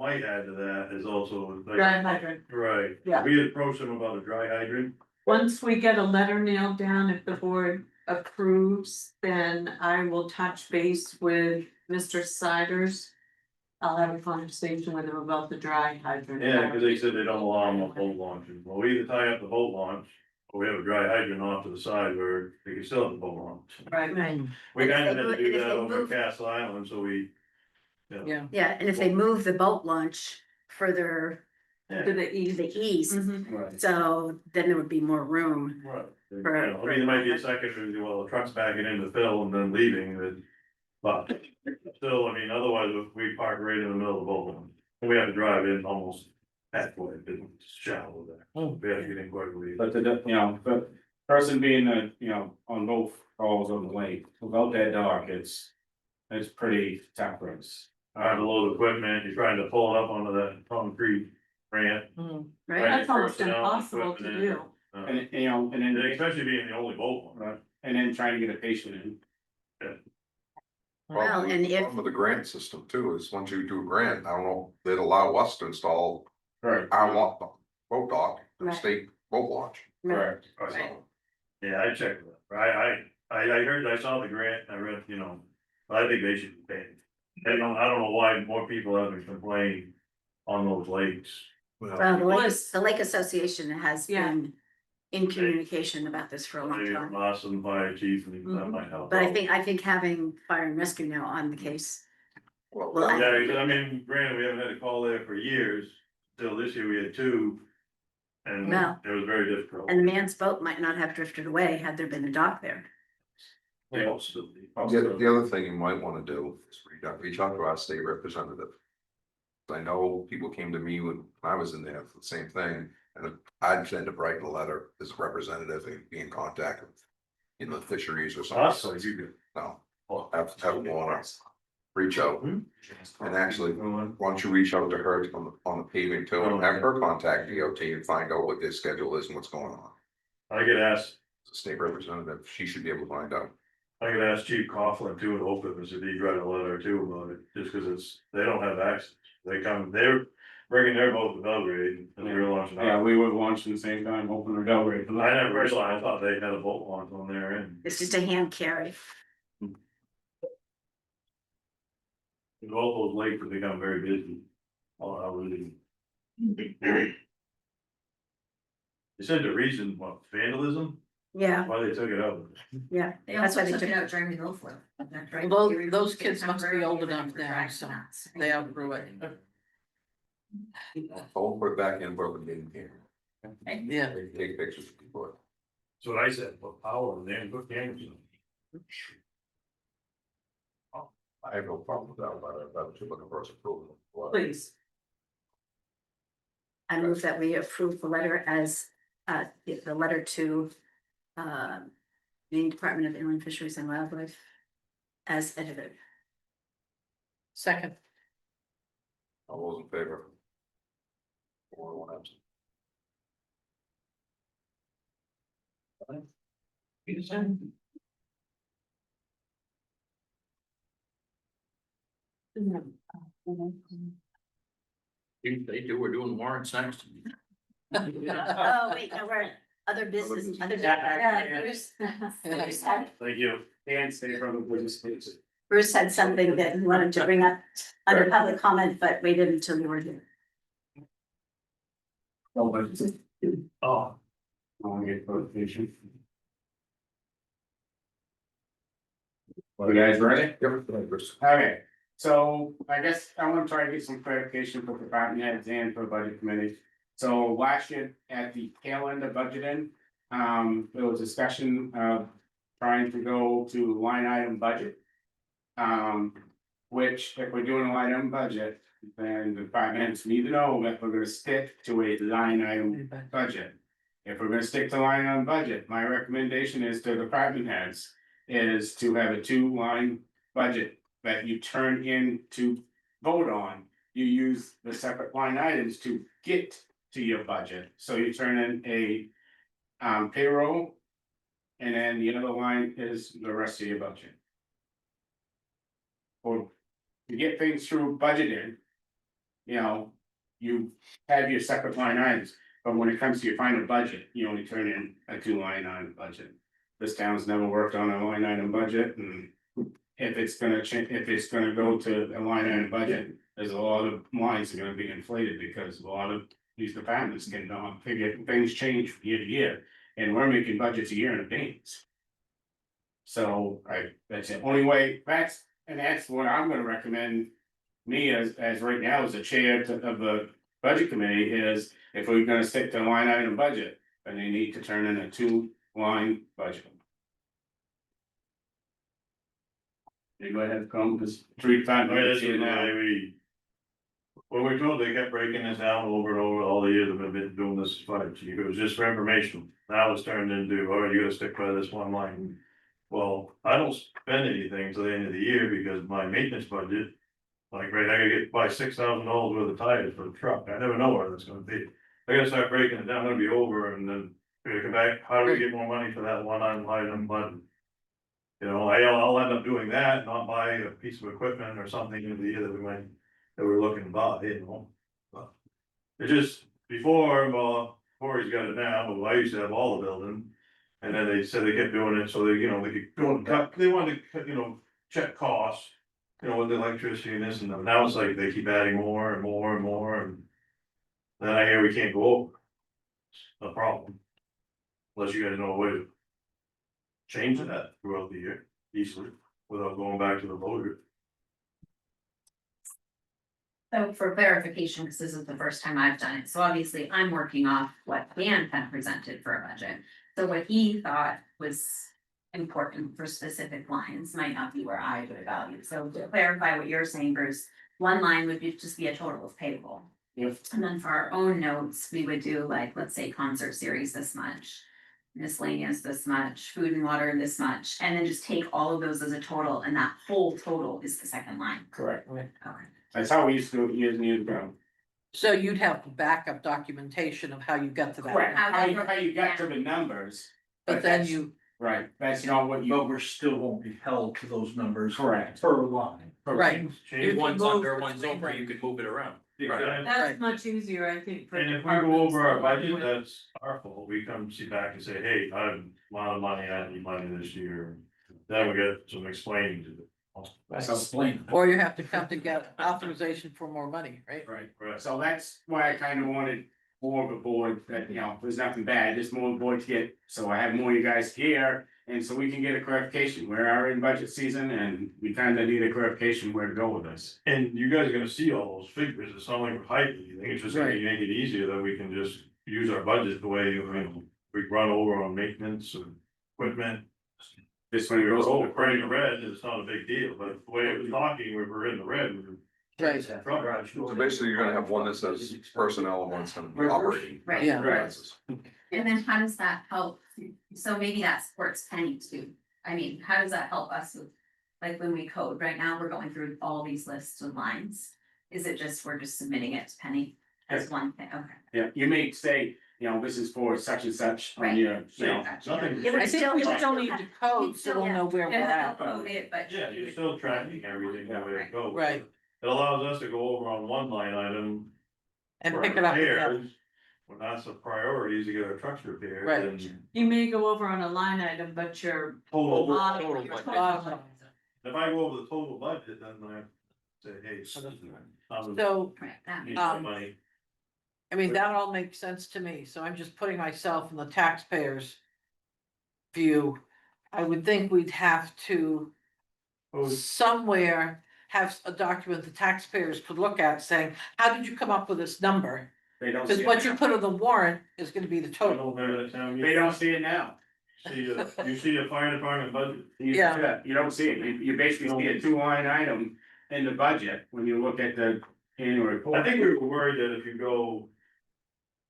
[SPEAKER 6] might add to that is also like.
[SPEAKER 2] dry hydrant.
[SPEAKER 6] Right,
[SPEAKER 2] Yeah.
[SPEAKER 6] we had approached them about a dry hydrant,
[SPEAKER 2] Once we get a letter nailed down, if the board approves, then I will touch base with Mr. Siders. I'll have a conversation with him about the dry hydrant.
[SPEAKER 10] Yeah, cause they said they don't allow them on boat launches, well, we either tie up the boat launch, or we have a dry hydrant off to the side where they can still have the boat launch.
[SPEAKER 2] Right,
[SPEAKER 1] Right,
[SPEAKER 10] We
[SPEAKER 1] And if
[SPEAKER 10] kinda
[SPEAKER 1] they
[SPEAKER 10] had
[SPEAKER 1] move-
[SPEAKER 10] to do
[SPEAKER 1] and if
[SPEAKER 10] that
[SPEAKER 1] they
[SPEAKER 10] over
[SPEAKER 1] move-
[SPEAKER 10] at Castle Island, so we.
[SPEAKER 4] Yeah.
[SPEAKER 1] yeah, and if they move the boat launch further
[SPEAKER 2] to the
[SPEAKER 1] to
[SPEAKER 2] east.
[SPEAKER 1] the east,
[SPEAKER 2] Mhm.
[SPEAKER 10] Right.
[SPEAKER 1] so then there would be more room.
[SPEAKER 10] Right. You
[SPEAKER 1] For-
[SPEAKER 10] know, I mean, there might be a second, well, the truck's backing into fill and then leaving, but still, I mean, otherwise, if we park right in the middle of the boat launch, we have to drive in almost halfway, it's shallow there. We have to get in quite a ways.
[SPEAKER 3] But the person being on both falls on the lake, without that dock, it's pretty tough for us.
[SPEAKER 10] I have a load of equipment, you're trying to pull it up onto that concrete ramp.
[SPEAKER 4] Mm.
[SPEAKER 1] Right,
[SPEAKER 2] That's almost
[SPEAKER 10] Personnel,
[SPEAKER 2] impossible to
[SPEAKER 10] equipment,
[SPEAKER 2] do.
[SPEAKER 3] And and
[SPEAKER 10] And
[SPEAKER 3] then,
[SPEAKER 10] especially being the only boat one.
[SPEAKER 3] right, and then trying to get a patient in.
[SPEAKER 1] well,
[SPEAKER 5] Problem
[SPEAKER 1] and if,
[SPEAKER 5] with the grant system too is once you do a grant, I don't know, they'd allow us to install,
[SPEAKER 3] Right.
[SPEAKER 5] I want the boat dock,
[SPEAKER 1] Right.
[SPEAKER 5] state boat launch.
[SPEAKER 3] Correct.
[SPEAKER 1] Right.
[SPEAKER 10] Yeah, I checked with it, I heard, I saw the grant, I read, but I think they should be paying. I don't know why more people haven't complained on those lakes.
[SPEAKER 1] well,
[SPEAKER 2] Was-
[SPEAKER 1] the Lake Association has
[SPEAKER 2] Yeah.
[SPEAKER 1] been in communication about this for a long
[SPEAKER 10] Maybe
[SPEAKER 1] time.
[SPEAKER 10] Boston Fire Chief, and that might help.
[SPEAKER 1] But I think having fire and rescue now on the case,
[SPEAKER 5] Well,
[SPEAKER 1] Well,
[SPEAKER 10] Yeah, I mean, granted, we haven't had a call there for years, till this year we had two. And
[SPEAKER 1] No.
[SPEAKER 10] it was very difficult.
[SPEAKER 1] and the man's boat might not have drifted away had there been a dock there.
[SPEAKER 10] They also-
[SPEAKER 5] the other thing you might wanna do is reach out to our state representative. I know people came to me when I was in there for the same thing, and I'd end up writing a letter as a representative and be in contact with. The fisheries or
[SPEAKER 10] Awesome,
[SPEAKER 5] something,
[SPEAKER 10] you could.
[SPEAKER 5] no, have them wanna reach out,
[SPEAKER 10] Hmm?
[SPEAKER 5] and actually, why don't you reach out to her on the paving too, and have her contact DOT and find out what their schedule is and what's going on.
[SPEAKER 10] I could ask,
[SPEAKER 5] As a state representative, she should be able to find out.
[SPEAKER 10] I could ask Chief Coughlin too, and hope if he'd write a letter too about it, just cause they don't have access. They're bringing their boat to Belgrade, and we're launching.
[SPEAKER 3] Yeah,
[SPEAKER 10] ours.
[SPEAKER 3] we would launch at the same time, open the Delray.
[SPEAKER 10] I never realized, I thought they had a boat launch on their end.
[SPEAKER 1] It's just a hand carry.
[SPEAKER 10] Both those lakes have become very busy. Oh, I really. They said the reason, what, vandalism,
[SPEAKER 1] Yeah,
[SPEAKER 10] why they took it out.
[SPEAKER 1] yeah, that's why they took
[SPEAKER 11] out during the Gulf War.
[SPEAKER 4] Those kids must be old enough now, so they outgrew it.
[SPEAKER 5] I'll put it back in where we didn't here.
[SPEAKER 4] Yeah.
[SPEAKER 5] They can take pictures of people.
[SPEAKER 10] That's what I said, put power in there and put cameras in.
[SPEAKER 5] I have no problem with that, but I'm just looking for us approval.
[SPEAKER 2] Please.
[SPEAKER 1] I move that we approve the letter as, the letter to, Maine Department of Inland Fisheries and Wildlife as edited.
[SPEAKER 4] Second,
[SPEAKER 5] All those in favor? 4-1 absent.
[SPEAKER 11] They do, we're doing warrants next.
[SPEAKER 1] Oh, wait, no, we're other business, other.
[SPEAKER 3] Yeah.
[SPEAKER 1] Bruce had-
[SPEAKER 10] Thank you.
[SPEAKER 3] And stay from the business places.
[SPEAKER 1] Bruce had something that he wanted to bring up under public comment, but waited until you were here.
[SPEAKER 3] Oh, but
[SPEAKER 10] Oh,
[SPEAKER 3] I want to get notification. You guys ready? Okay, so I guess I want to try to get some clarification for department heads and for budget committee. So last year at the tail end of budgeting, there was discussion of trying to go to line item budget. Which if we're doing a line item budget, then the department heads need to know that we're gonna stick to a line item budget. If we're gonna stick to line item budget, my recommendation is to department heads is to have a 2-line budget that you turn in to vote on. You use the separate line items to get to your budget, so you turn in a payroll. And then the other line is the rest of your budget. Or to get things through budgeting. You have your separate line items, but when it comes to your final budget, you only turn in a 2-line item budget. This town's never worked on a line item budget, and if it's gonna change, if it's gonna go to a line item budget, there's a lot of lines that are gonna be inflated because a lot of these departments can, figure things change from year to year, and we're making budgets a year in advance. So that's the only way, that's what I'm gonna recommend. Me as right now as the chair of the budget committee is if we're gonna stick to line item budget, then they need to turn in a 2-line budget. You go ahead, come, because 3 times.
[SPEAKER 10] I mean, this is the way we. Well, we're told they kept breaking this down over and over all the years I've been doing this fight, it was just for information, now it's turned into, oh, you gotta stick by this one line. Well, I don't spend anything till the end of the year because my maintenance budget. Like, right, I gotta get buy $6,000 worth of tires for the truck, I never know where that's gonna be. I gotta start breaking it down, I'm gonna be over and then we gotta come back, how do we get more money for that one item budget? You know, I'll end up doing that, not buy a piece of equipment or something in the year that we're looking to buy, you know? But it just, before he's got it now, but I used to have all the building. And then they said they kept doing it, so they, you know, they could go and cut, they wanted to, you know, check costs. You know, with the electricity and this and that, now it's like they keep adding more and more and more and. Then I hear we can't go over. It's a problem. Unless you guys know a way to. Change that throughout the year easily, without going back to the voter.
[SPEAKER 12] So for clarification, because this is the first time I've done it, so obviously I'm working off what Dan had presented for a budget. So what he thought was important for specific lines might not be where I would value. So to clarify what you're saying, Bruce, one line would just be a total of payable.
[SPEAKER 3] Yes.
[SPEAKER 12] And then for our own notes, we would do like, let's say concert series this much, miscellaneous this much, food and water this much, and then just take all of those as a total, and that whole total is the second line.
[SPEAKER 3] Correct,
[SPEAKER 12] Okay.
[SPEAKER 3] that's how we used to do it years and years ago.
[SPEAKER 4] So you'd have backup documentation of how you got to that.
[SPEAKER 3] Correct,
[SPEAKER 4] number.
[SPEAKER 3] how you got to the numbers.
[SPEAKER 4] But then you,
[SPEAKER 3] Right, that's not what you.
[SPEAKER 6] But we're still won't be held to those numbers.
[SPEAKER 3] Correct.
[SPEAKER 6] Per line.
[SPEAKER 4] right,
[SPEAKER 11] If one's
[SPEAKER 4] move
[SPEAKER 11] under,
[SPEAKER 4] the
[SPEAKER 11] one's
[SPEAKER 4] same
[SPEAKER 11] over,
[SPEAKER 4] way.
[SPEAKER 11] you could move it around.
[SPEAKER 6] Right.
[SPEAKER 2] That's
[SPEAKER 4] Right.
[SPEAKER 2] much easier, I think. for
[SPEAKER 10] And if we go
[SPEAKER 2] departments
[SPEAKER 10] over our
[SPEAKER 2] to
[SPEAKER 10] budget,
[SPEAKER 2] do it.
[SPEAKER 10] that's our fault, we come see back and say, hey, I'm out of money, I need money this year. Then we get some explaining to do.
[SPEAKER 11] Explain.
[SPEAKER 4] or you have to come to get authorization for more money, right?
[SPEAKER 3] Right,
[SPEAKER 10] Right.
[SPEAKER 3] so that's why I kind of wanted more of a board that, you know, there's nothing bad, just more board to get, so I have more of you guys here. And so we can get a clarification, we are in budget season and we kind of need a clarification where to go with this.
[SPEAKER 10] And you guys are gonna see all those figures, it's not like we're hiding anything, it's just gonna make it easier that we can just use our budget the way, I mean, we run over on maintenance and equipment.
[SPEAKER 3] This one
[SPEAKER 10] If
[SPEAKER 3] goes over.
[SPEAKER 10] we're in the red, it's not a big deal, but the way it was talking, we were in the red.
[SPEAKER 4] Right,
[SPEAKER 5] So basically, you're gonna have one that says personnel and one that's gonna be operating.
[SPEAKER 12] Right.
[SPEAKER 4] yeah.
[SPEAKER 3] Right.
[SPEAKER 12] And then how does that help? So maybe that supports Penny too. I mean, how does that help us with, like when we code, right now, we're going through all these lists of lines. Is it just, we're just submitting it to Penny as one thing? Okay.
[SPEAKER 3] Yeah, you may say, you know, this is for such and such on
[SPEAKER 12] Right.
[SPEAKER 3] your, you know,
[SPEAKER 10] Nothing.
[SPEAKER 12] It would
[SPEAKER 4] I think we still need to code, so we'll know where we're
[SPEAKER 12] Yeah,
[SPEAKER 4] at.
[SPEAKER 12] code it, but.
[SPEAKER 10] Yeah, you're still tracking everything the way it goes.
[SPEAKER 4] Right.
[SPEAKER 10] It allows us to go over on one line item.
[SPEAKER 4] And
[SPEAKER 10] for
[SPEAKER 4] pick it up again.
[SPEAKER 10] repairs, when that's a priority is to get our trucks repaired.
[SPEAKER 4] Right.
[SPEAKER 10] and
[SPEAKER 2] You may go over on a line item, but your
[SPEAKER 10] Total,
[SPEAKER 2] bottom.
[SPEAKER 11] total
[SPEAKER 2] your
[SPEAKER 11] budget.
[SPEAKER 2] total-
[SPEAKER 10] if I go over the total budget, then I say, hey. I'm
[SPEAKER 4] So,
[SPEAKER 12] Right, that
[SPEAKER 10] need
[SPEAKER 12] makes
[SPEAKER 10] some
[SPEAKER 4] um,
[SPEAKER 10] money.
[SPEAKER 4] I mean, that all makes sense to me, so I'm just putting myself in the taxpayers' view. I would think we'd have to somewhere have a document the taxpayers could look at saying, how did you come up with this number?
[SPEAKER 3] they don't
[SPEAKER 4] Because
[SPEAKER 3] see
[SPEAKER 4] what you
[SPEAKER 3] it.
[SPEAKER 4] put on the warrant is gonna be the
[SPEAKER 10] I
[SPEAKER 4] total.
[SPEAKER 10] don't remember that town
[SPEAKER 3] They
[SPEAKER 10] meeting.
[SPEAKER 3] don't see it now.
[SPEAKER 10] You see a fire department budget,
[SPEAKER 4] Yeah.
[SPEAKER 3] You don't see it, you basically see a 2-line item in the budget when you look at the annual report.
[SPEAKER 10] I think we were worried that if you go.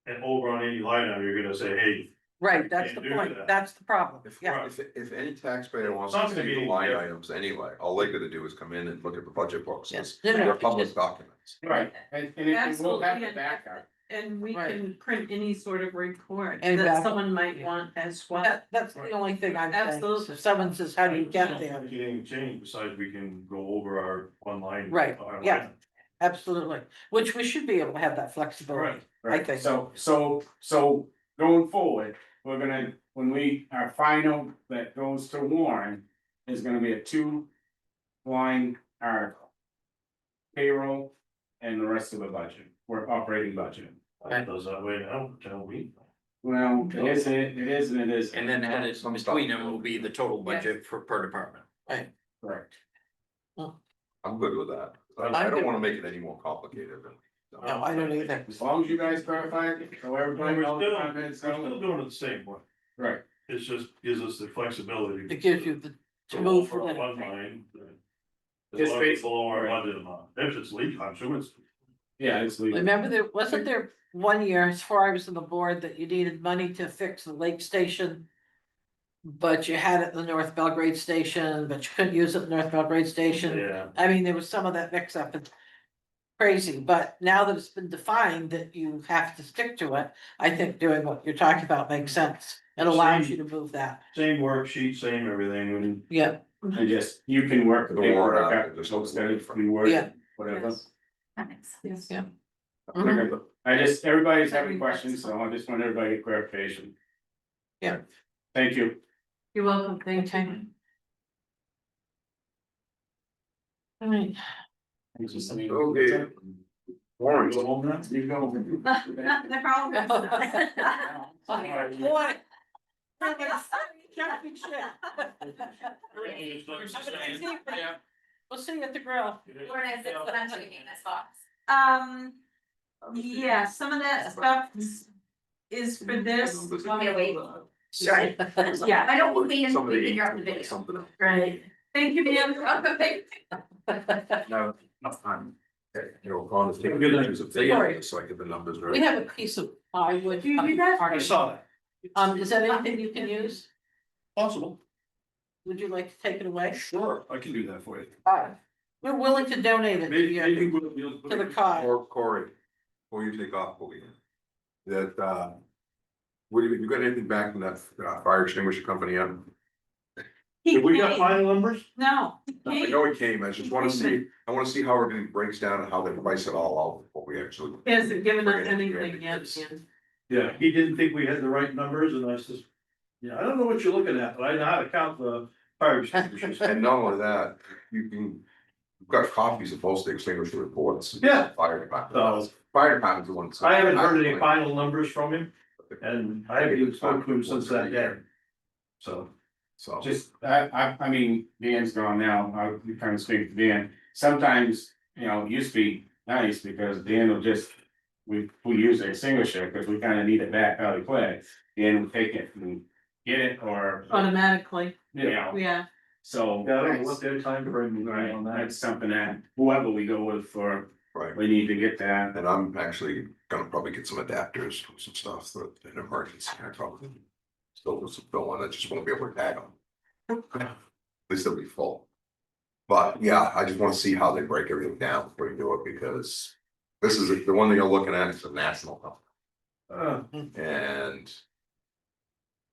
[SPEAKER 10] And over on any line item, you're gonna say, hey,
[SPEAKER 4] Right, that's the
[SPEAKER 10] Can't do
[SPEAKER 4] point,
[SPEAKER 10] that.
[SPEAKER 4] that's the problem,
[SPEAKER 5] If,
[SPEAKER 4] yeah.
[SPEAKER 5] if any taxpayer wants
[SPEAKER 10] It's not
[SPEAKER 5] to
[SPEAKER 10] gonna
[SPEAKER 5] see the
[SPEAKER 10] be-
[SPEAKER 5] line
[SPEAKER 10] yeah.
[SPEAKER 5] items anyway, all they gotta do is come in and look at the budget books.
[SPEAKER 4] Yes.
[SPEAKER 5] They're
[SPEAKER 4] No, no,
[SPEAKER 5] public
[SPEAKER 4] just-
[SPEAKER 5] documents.
[SPEAKER 3] Right, and it will have
[SPEAKER 2] Absolutely,
[SPEAKER 3] the
[SPEAKER 2] and-
[SPEAKER 3] backup.
[SPEAKER 2] And we
[SPEAKER 4] Right.
[SPEAKER 2] can print any sort of report
[SPEAKER 4] Any
[SPEAKER 2] that
[SPEAKER 4] backup.
[SPEAKER 2] someone might want as well.
[SPEAKER 4] That's the only thing I'm saying,
[SPEAKER 2] Absolutely.
[SPEAKER 4] if someone says, how do you
[SPEAKER 10] I
[SPEAKER 4] get
[SPEAKER 10] don't
[SPEAKER 4] there?
[SPEAKER 10] think anything changed, besides we can go over our one line.
[SPEAKER 4] Right,
[SPEAKER 10] our
[SPEAKER 4] yeah.
[SPEAKER 10] line.
[SPEAKER 4] Absolutely, which we should be able to have that flexibility, I
[SPEAKER 3] Right,
[SPEAKER 4] think.
[SPEAKER 3] so going forward, we're gonna, when our final that goes to Warren is gonna be a 2-line article. Payroll and the rest of the budget, we're operating budget.
[SPEAKER 10] It goes that way now, tell me.
[SPEAKER 3] Well, it is, it is, and it is.
[SPEAKER 11] And then added between them will be the total budget for per department.
[SPEAKER 3] Correct.
[SPEAKER 5] I'm good with that.
[SPEAKER 4] I'm
[SPEAKER 5] I don't
[SPEAKER 4] good.
[SPEAKER 5] wanna make it any more complicated than.
[SPEAKER 4] No, I don't either.
[SPEAKER 3] As long as you guys clarify it, so everybody
[SPEAKER 10] We're
[SPEAKER 3] knows.
[SPEAKER 10] still,
[SPEAKER 3] the
[SPEAKER 10] we're
[SPEAKER 3] comments,
[SPEAKER 10] still doing it the same way.
[SPEAKER 3] Right,
[SPEAKER 10] It's just gives us the flexibility.
[SPEAKER 4] It gives you the, to
[SPEAKER 10] to
[SPEAKER 4] move
[SPEAKER 10] for
[SPEAKER 4] for
[SPEAKER 10] one
[SPEAKER 4] that.
[SPEAKER 10] line.
[SPEAKER 3] Just
[SPEAKER 10] As long as it's
[SPEAKER 3] based-
[SPEAKER 10] below our budget amount, if it's legal, I'm sure it's.
[SPEAKER 3] yeah, it's legal.
[SPEAKER 4] Remember there, wasn't there one year, as far as I was on the board, that you needed money to fix the lake station? But you had it in the North Belgrade Station, but you couldn't use it in North Belgrade Station.
[SPEAKER 10] Yeah.
[SPEAKER 4] I mean, there was some of that mix up and crazy, but now that it's been defined that you have to stick to it, I think doing what you're talking about makes sense. It allows you to move that.
[SPEAKER 10] Same worksheet, same everything, and
[SPEAKER 4] Yeah,
[SPEAKER 3] And just, you can work the
[SPEAKER 5] The warrant
[SPEAKER 3] paperwork
[SPEAKER 5] out,
[SPEAKER 3] out,
[SPEAKER 5] there's
[SPEAKER 3] so
[SPEAKER 5] no
[SPEAKER 3] it's gonna
[SPEAKER 5] difference.
[SPEAKER 3] be word,
[SPEAKER 4] Yeah.
[SPEAKER 3] whatever.
[SPEAKER 12] That makes sense.
[SPEAKER 4] yeah. Mhm.
[SPEAKER 3] I just, everybody's having questions, so I just want everybody to get clarification.
[SPEAKER 4] Yeah.
[SPEAKER 3] Thank you.
[SPEAKER 2] You're welcome, thank you.
[SPEAKER 4] All right.
[SPEAKER 5] Okay. Warrant.
[SPEAKER 3] You go.
[SPEAKER 12] No problem.
[SPEAKER 4] Boy. Jumping ship. We'll see you at the grill.
[SPEAKER 12] Where is it potentially in this box?
[SPEAKER 2] Yeah, some of that stuff is for this.
[SPEAKER 12] Want me to wait?
[SPEAKER 4] Sorry.
[SPEAKER 2] Yeah,
[SPEAKER 12] I don't think we
[SPEAKER 5] Some of the-
[SPEAKER 12] figure out the video.
[SPEAKER 5] Something else.
[SPEAKER 2] right. Thank you, Dan.
[SPEAKER 5] No, enough time. Okay, you know, Ron is taking
[SPEAKER 10] Good night.
[SPEAKER 5] pictures of
[SPEAKER 4] Sorry.
[SPEAKER 5] video, so I get the numbers
[SPEAKER 4] We
[SPEAKER 5] right.
[SPEAKER 4] have a piece of plywood.
[SPEAKER 2] Do you do that?
[SPEAKER 10] I saw that.
[SPEAKER 4] Is that anything you can use?
[SPEAKER 10] Possible.
[SPEAKER 4] Would you like to take it away?
[SPEAKER 10] Sure, I can do that for you.
[SPEAKER 4] We're willing to donate it to
[SPEAKER 10] Maybe,
[SPEAKER 4] you,
[SPEAKER 10] maybe we'll.
[SPEAKER 4] to the cause.
[SPEAKER 5] Or Corey, before you take off, Corey. That, what do you got anything back from that fire extinguisher company yet?
[SPEAKER 10] Have we got final numbers?
[SPEAKER 2] No.
[SPEAKER 5] I know he came, I just wanna see, I wanna see how everything breaks down and how they price it all out before we actually.
[SPEAKER 2] He hasn't given us anything yet, Dan.
[SPEAKER 10] Yeah, he didn't think we had the right numbers and I says, yeah, I don't know what you're looking at, but I know how to count the fire extinguishers.
[SPEAKER 5] And not only that, you can, you've got copies of most of the extinguisher reports.
[SPEAKER 10] Yeah.
[SPEAKER 5] Fire department,
[SPEAKER 10] So
[SPEAKER 5] fire department's the one.
[SPEAKER 10] I haven't heard any final numbers from him and I haven't even spoken to him since that day. So.
[SPEAKER 5] So.
[SPEAKER 3] Just, I mean, Dan's gone now, I'll be trying to speak to Dan, sometimes, you know, it used to be nice, because Dan will just. We use the extinguisher, because we kinda need it back out of quick, Dan will take it and get it, or,
[SPEAKER 2] Automatically,
[SPEAKER 3] you know,
[SPEAKER 2] yeah.
[SPEAKER 3] so.
[SPEAKER 10] Yeah, I don't know what their time frame is
[SPEAKER 3] Right,
[SPEAKER 10] on that.
[SPEAKER 3] that's something that whoever we go with for,
[SPEAKER 5] Right,
[SPEAKER 3] we need to get that.
[SPEAKER 5] and I'm actually gonna probably get some adapters, for some stuff that in emergency, I probably. Still with some fill in, I just won't be able to tag them. At least they'll be full. But yeah, I just wanna see how they break everything down before you do it, because. This is the one that you're looking at, is a national company, and.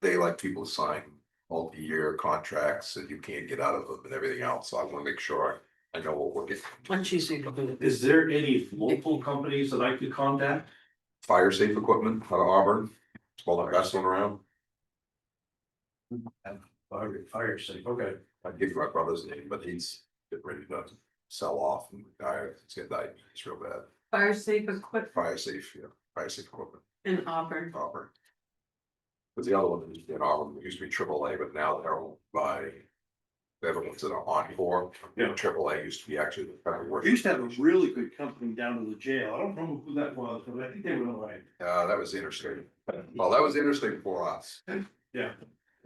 [SPEAKER 5] They like people to sign multi-year contracts that you can't get out of them and everything else, so I wanna make sure I know what we're getting.
[SPEAKER 4] Much easier to do it.
[SPEAKER 10] Is there any local companies that I could contact?
[SPEAKER 5] Fire safe equipment out of Auburn, it's well the best one around.
[SPEAKER 10] Fire safe, okay.
[SPEAKER 5] I'd give you my brother's name, but he's getting ready to sell off and die, he's gonna die, it's real bad.
[SPEAKER 2] Fire safe equipment
[SPEAKER 5] Fire safe, yeah, fire safe equipment,
[SPEAKER 2] in Auburn.
[SPEAKER 5] Auburn. But the other one in Auburn, it used to be AAA, but now they're owned by. The other ones that are Encore,
[SPEAKER 10] Yeah.
[SPEAKER 5] AAA used to be actually the kind of work.
[SPEAKER 10] We used to have a really good company down to the jail. I don't remember who that was, but I think they were all right.
[SPEAKER 5] That was Interstate, well, that was Interstate before us.
[SPEAKER 10] Yeah.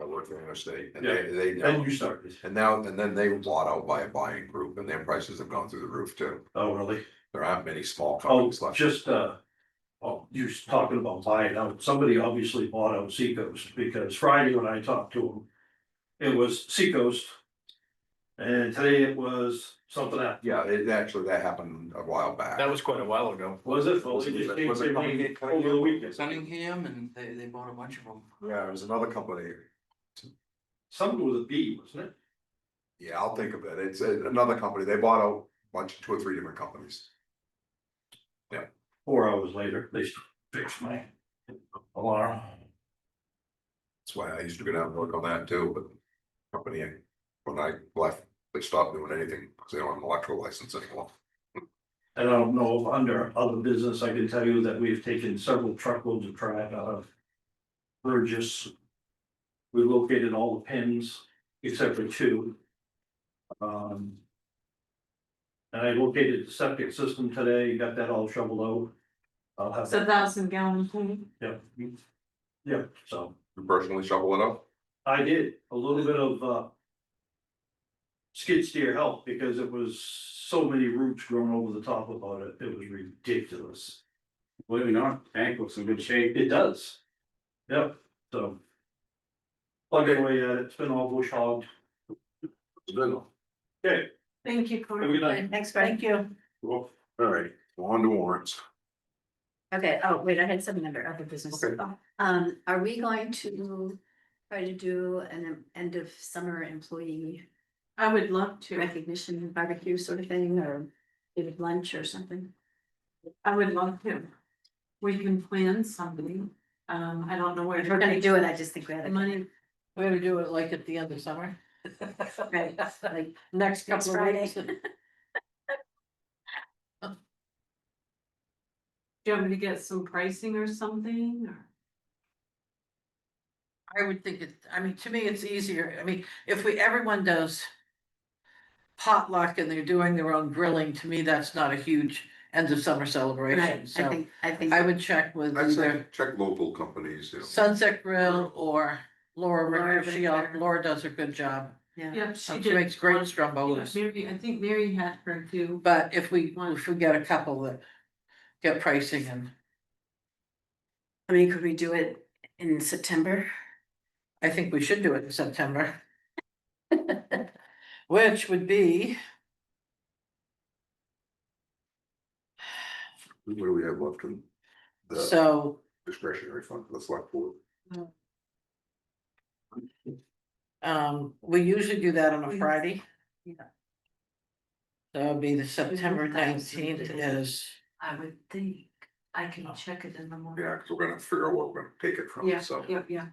[SPEAKER 5] I worked for Interstate, and
[SPEAKER 10] Yeah.
[SPEAKER 5] they.
[SPEAKER 10] Then you started.
[SPEAKER 5] And now, and then they were bought out by a buying group, and their prices have gone through the roof too.
[SPEAKER 10] Oh, really?
[SPEAKER 5] There aren't many small
[SPEAKER 10] Oh,
[SPEAKER 5] companies left.
[SPEAKER 10] just, oh, you was talking about buying out. Somebody obviously bought out Seacoast because Friday when I talked to him, it was Seacoast. And today it was something else.
[SPEAKER 5] Yeah, it actually, that happened a while back.
[SPEAKER 11] That was quite a while ago.
[SPEAKER 10] Was it? Well, they just
[SPEAKER 5] Was it
[SPEAKER 10] came
[SPEAKER 5] coming
[SPEAKER 10] to me
[SPEAKER 5] in-
[SPEAKER 10] over the weekend.
[SPEAKER 11] Cunningham and they bought a bunch of them.
[SPEAKER 5] Yeah, it was another company.
[SPEAKER 10] Something with a B, wasn't it?
[SPEAKER 5] Yeah, I'll think of it. It's another company. They bought out a bunch, 2 or 3 different companies.
[SPEAKER 10] 4 hours later, they fixed my alarm.
[SPEAKER 5] That's why I used to go down and work on that too, but company, when I left, they stopped doing anything because they don't have an electrical license anymore.
[SPEAKER 6] I don't know if under other business, I can tell you that we've taken several truckloads of trash out of Burgess. We located all the pins except for two. And I located the septic system today, got that all shoveled out. I'll have
[SPEAKER 2] It's 1,000 gallon tank.
[SPEAKER 6] Yep. Yep, so
[SPEAKER 5] You personally shovel it up?
[SPEAKER 6] I did a little bit of skid steer help because it was so many roots growing over the top about it. It was ridiculous.
[SPEAKER 3] Believe it or not, tank looks in good shape.
[SPEAKER 6] It does. Yep, so. Plugging away at it, it's been all bush hogged.
[SPEAKER 5] It's been-
[SPEAKER 6] Okay,
[SPEAKER 2] Thank you,
[SPEAKER 6] have a
[SPEAKER 2] Corey.
[SPEAKER 6] good night.
[SPEAKER 1] Thanks, Brian.
[SPEAKER 4] Thank you.
[SPEAKER 5] Well, all right, on to warrants.
[SPEAKER 1] Okay, oh, wait, I had something under other business.
[SPEAKER 5] Okay.
[SPEAKER 1] Are we going to try to do an end of summer employee
[SPEAKER 2] I would love to.
[SPEAKER 1] recognition barbecue sort of thing, or maybe lunch or something?
[SPEAKER 2] I would love to. We can plan something. I don't know where.
[SPEAKER 1] If we're gonna do it, I just think we had
[SPEAKER 2] The
[SPEAKER 1] to.
[SPEAKER 2] money.
[SPEAKER 4] We're gonna do it like at the end of summer.
[SPEAKER 1] Right, like
[SPEAKER 4] Next
[SPEAKER 1] next
[SPEAKER 4] couple of
[SPEAKER 1] Friday.
[SPEAKER 4] weeks.
[SPEAKER 2] Do you want me to get some pricing or something, or?
[SPEAKER 4] I would think it, I mean, to me, it's easier, I mean, if everyone does potluck and they're doing their own grilling, to me, that's not a huge end of summer celebration,
[SPEAKER 1] Right,
[SPEAKER 4] so
[SPEAKER 1] I think.
[SPEAKER 4] I would check with
[SPEAKER 5] I'd say
[SPEAKER 4] either
[SPEAKER 5] check local companies, you know.
[SPEAKER 4] Sunset Grill or Laura
[SPEAKER 1] Laura
[SPEAKER 4] Richter,
[SPEAKER 1] Richter.
[SPEAKER 4] Laura does a good job,
[SPEAKER 1] Yeah,
[SPEAKER 2] Yeah,
[SPEAKER 4] she
[SPEAKER 2] she did.
[SPEAKER 4] makes great
[SPEAKER 2] one.
[SPEAKER 4] strombolis.
[SPEAKER 2] Yeah, Mary, I think Mary had her too.
[SPEAKER 4] But if we get a couple that get pricing and
[SPEAKER 1] I mean, could we do it in September?
[SPEAKER 4] I think we should do it in September. Which would be,
[SPEAKER 5] What do we have left in the
[SPEAKER 4] so,
[SPEAKER 5] discretionary fund for the select board?
[SPEAKER 4] we usually do that on a Friday.
[SPEAKER 1] Yeah.
[SPEAKER 4] That would be the September
[SPEAKER 1] 1,000.
[SPEAKER 4] 19th is,
[SPEAKER 2] I would think, I can check it in the morning.
[SPEAKER 5] Yeah, because we're gonna figure out where we're gonna take it from,
[SPEAKER 2] Yeah,
[SPEAKER 5] so.
[SPEAKER 2] yeah.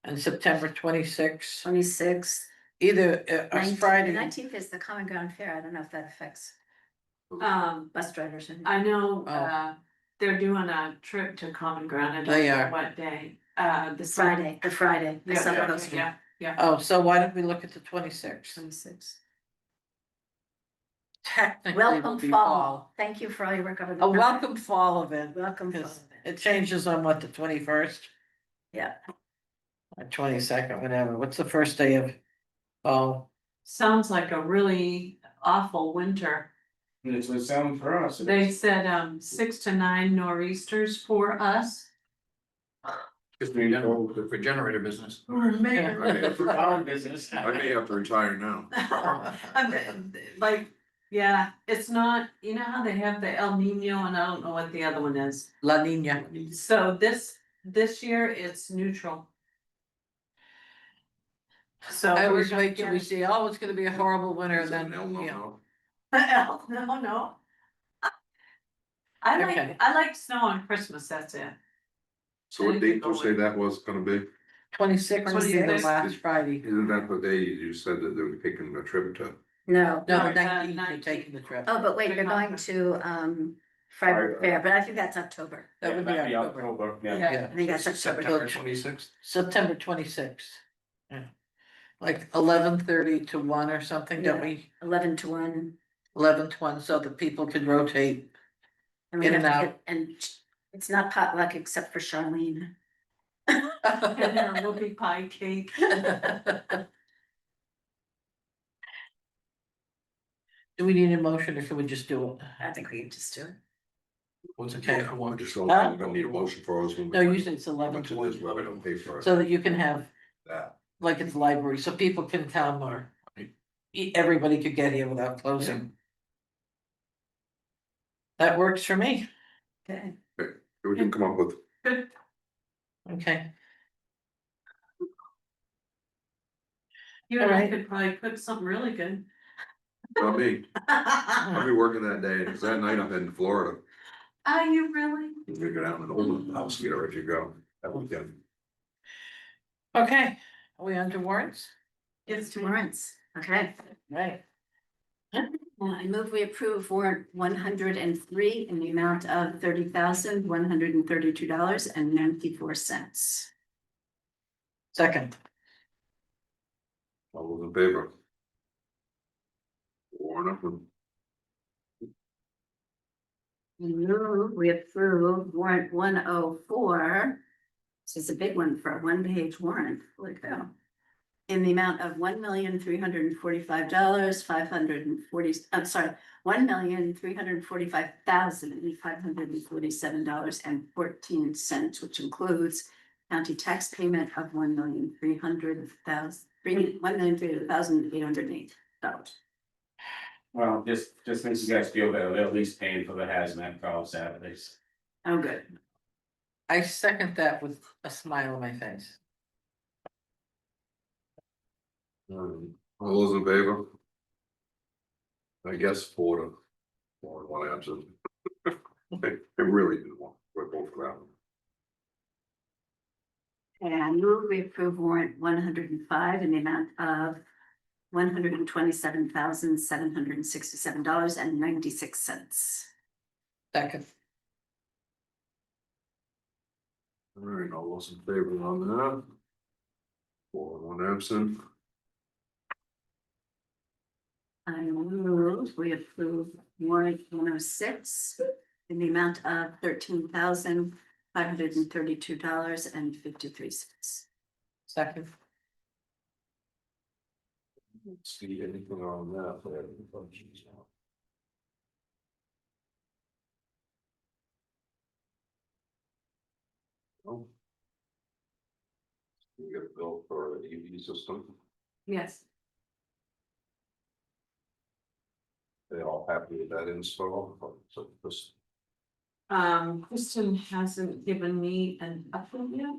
[SPEAKER 4] and September 26th,
[SPEAKER 1] 26th.
[SPEAKER 4] either a Friday.
[SPEAKER 1] 19th is the Common Ground Fair. I don't know if that affects bus drivers. And
[SPEAKER 2] I know,
[SPEAKER 4] Oh.
[SPEAKER 2] they're doing a trip to Common Ground. I don't
[SPEAKER 4] They
[SPEAKER 2] know
[SPEAKER 4] are.
[SPEAKER 2] what day,
[SPEAKER 1] the Friday. I
[SPEAKER 2] Yeah,
[SPEAKER 1] saw
[SPEAKER 2] yeah,
[SPEAKER 1] those.
[SPEAKER 2] yeah.
[SPEAKER 4] Oh, so why don't we look at the 26th?
[SPEAKER 1] 26th.
[SPEAKER 4] Technically, will
[SPEAKER 1] Welcome
[SPEAKER 4] be
[SPEAKER 1] fall. Thank you for all your work over the.
[SPEAKER 4] A welcome fall event,
[SPEAKER 1] Welcome fall.
[SPEAKER 4] because it changes on what, the 21st?
[SPEAKER 1] Yeah.
[SPEAKER 4] Or 22nd, whatever, what's the first day of fall?
[SPEAKER 2] Sounds like a really awful winter.
[SPEAKER 3] And it's what it sounds for us.
[SPEAKER 2] They said, 6 to 9 nor'easters for us.
[SPEAKER 11] Just for generator business.
[SPEAKER 2] Or
[SPEAKER 3] Our business.
[SPEAKER 5] I may have to retire now.
[SPEAKER 2] Like, yeah, it's not, you know how they have the El Nino and I don't know what the other one is.
[SPEAKER 4] La Nina.
[SPEAKER 2] So this year it's neutral. So.
[SPEAKER 4] I
[SPEAKER 2] we're
[SPEAKER 4] always
[SPEAKER 2] gonna
[SPEAKER 4] wait till we
[SPEAKER 2] get-
[SPEAKER 4] see, oh, it's gonna be a horrible winter,
[SPEAKER 5] Is
[SPEAKER 4] and
[SPEAKER 5] it
[SPEAKER 4] then,
[SPEAKER 5] an
[SPEAKER 4] you
[SPEAKER 5] Elmo?
[SPEAKER 4] know.
[SPEAKER 2] No. I
[SPEAKER 4] Okay.
[SPEAKER 2] like snow on Christmas, that's it.
[SPEAKER 5] So what date did you say that was gonna be?
[SPEAKER 4] 26th would be the
[SPEAKER 2] 26th.
[SPEAKER 4] last Friday.
[SPEAKER 5] Isn't that the day you said that they were taking a trip to?
[SPEAKER 1] No.
[SPEAKER 4] No,
[SPEAKER 2] No,
[SPEAKER 4] the
[SPEAKER 2] it's,
[SPEAKER 4] 19th, you're
[SPEAKER 2] 19th.
[SPEAKER 4] taking the trip.
[SPEAKER 1] Oh, but wait, you're going to Freiburg Fair, but I think that's October.
[SPEAKER 4] That would be
[SPEAKER 3] That'd
[SPEAKER 4] October.
[SPEAKER 3] Yeah.
[SPEAKER 4] Yeah,
[SPEAKER 1] I think that's October.
[SPEAKER 11] September 26th.
[SPEAKER 4] September 26th. Yeah. Like 11:30 to 1 or something, don't we?
[SPEAKER 1] 11 to 1.
[SPEAKER 4] 11 to 1, so that people could rotate.
[SPEAKER 1] And we
[SPEAKER 4] In
[SPEAKER 1] have
[SPEAKER 4] and
[SPEAKER 1] to
[SPEAKER 4] out.
[SPEAKER 1] get, and it's not potluck except for Charlene.
[SPEAKER 2] And there will be pie cake.
[SPEAKER 4] Do we need a motion or can we just do it?
[SPEAKER 1] I think we can just do it.
[SPEAKER 11] What's it
[SPEAKER 4] Okay.
[SPEAKER 11] take for
[SPEAKER 5] I
[SPEAKER 11] one?
[SPEAKER 5] just don't,
[SPEAKER 4] Huh?
[SPEAKER 5] I'm gonna need a motion for us.
[SPEAKER 4] No, usually it's 11 to 1,
[SPEAKER 5] Well, we don't pay for it.
[SPEAKER 4] so that you can have,
[SPEAKER 5] That.
[SPEAKER 4] like it's library, so people can come or everybody could get here without closing. That works for me.
[SPEAKER 1] Okay.
[SPEAKER 5] We can come up with,
[SPEAKER 2] Good.
[SPEAKER 4] Okay,
[SPEAKER 2] You and I
[SPEAKER 4] Alright.
[SPEAKER 2] could probably cook something really good.
[SPEAKER 5] not me, I'll be working that day, because that night I'm heading to Florida.
[SPEAKER 2] Are you really?
[SPEAKER 5] We go down to the old house, get her if you go, that weekend.
[SPEAKER 4] okay, are we on to warrants?
[SPEAKER 2] It's
[SPEAKER 1] To warrants. Okay.
[SPEAKER 4] Right.
[SPEAKER 1] I move we approve warrant 103 in the amount of $30,132.94.
[SPEAKER 4] Second,
[SPEAKER 5] All those in favor? Four, nothing.
[SPEAKER 1] Move we approve warrant 104. This is a big one for a one-page warrant, holy cow. In the amount of $1,345,540, I'm sorry, $1,345,547.14, which includes county tax payment of $1,300,808.
[SPEAKER 3] Well, just makes you guys feel better, they're at least paying for the hazmat call Saturdays.
[SPEAKER 1] Oh, good.
[SPEAKER 4] I second that with a smile on my face.
[SPEAKER 5] All those in favor? I guess four, one absent. I really didn't want to vote for that one.
[SPEAKER 1] And I move we approve warrant 105 in the amount of $127,767.96.
[SPEAKER 4] Second,
[SPEAKER 5] All right, all those in favor on that? Four, one absent.
[SPEAKER 1] I move we approve warrant 106 in the amount of $13,532.53.
[SPEAKER 4] second,
[SPEAKER 5] See anything on that? No. We got a bill for an EV system.
[SPEAKER 2] Yes.
[SPEAKER 5] They all happy with that install? So this,
[SPEAKER 2] Kristen hasn't given me an update yet.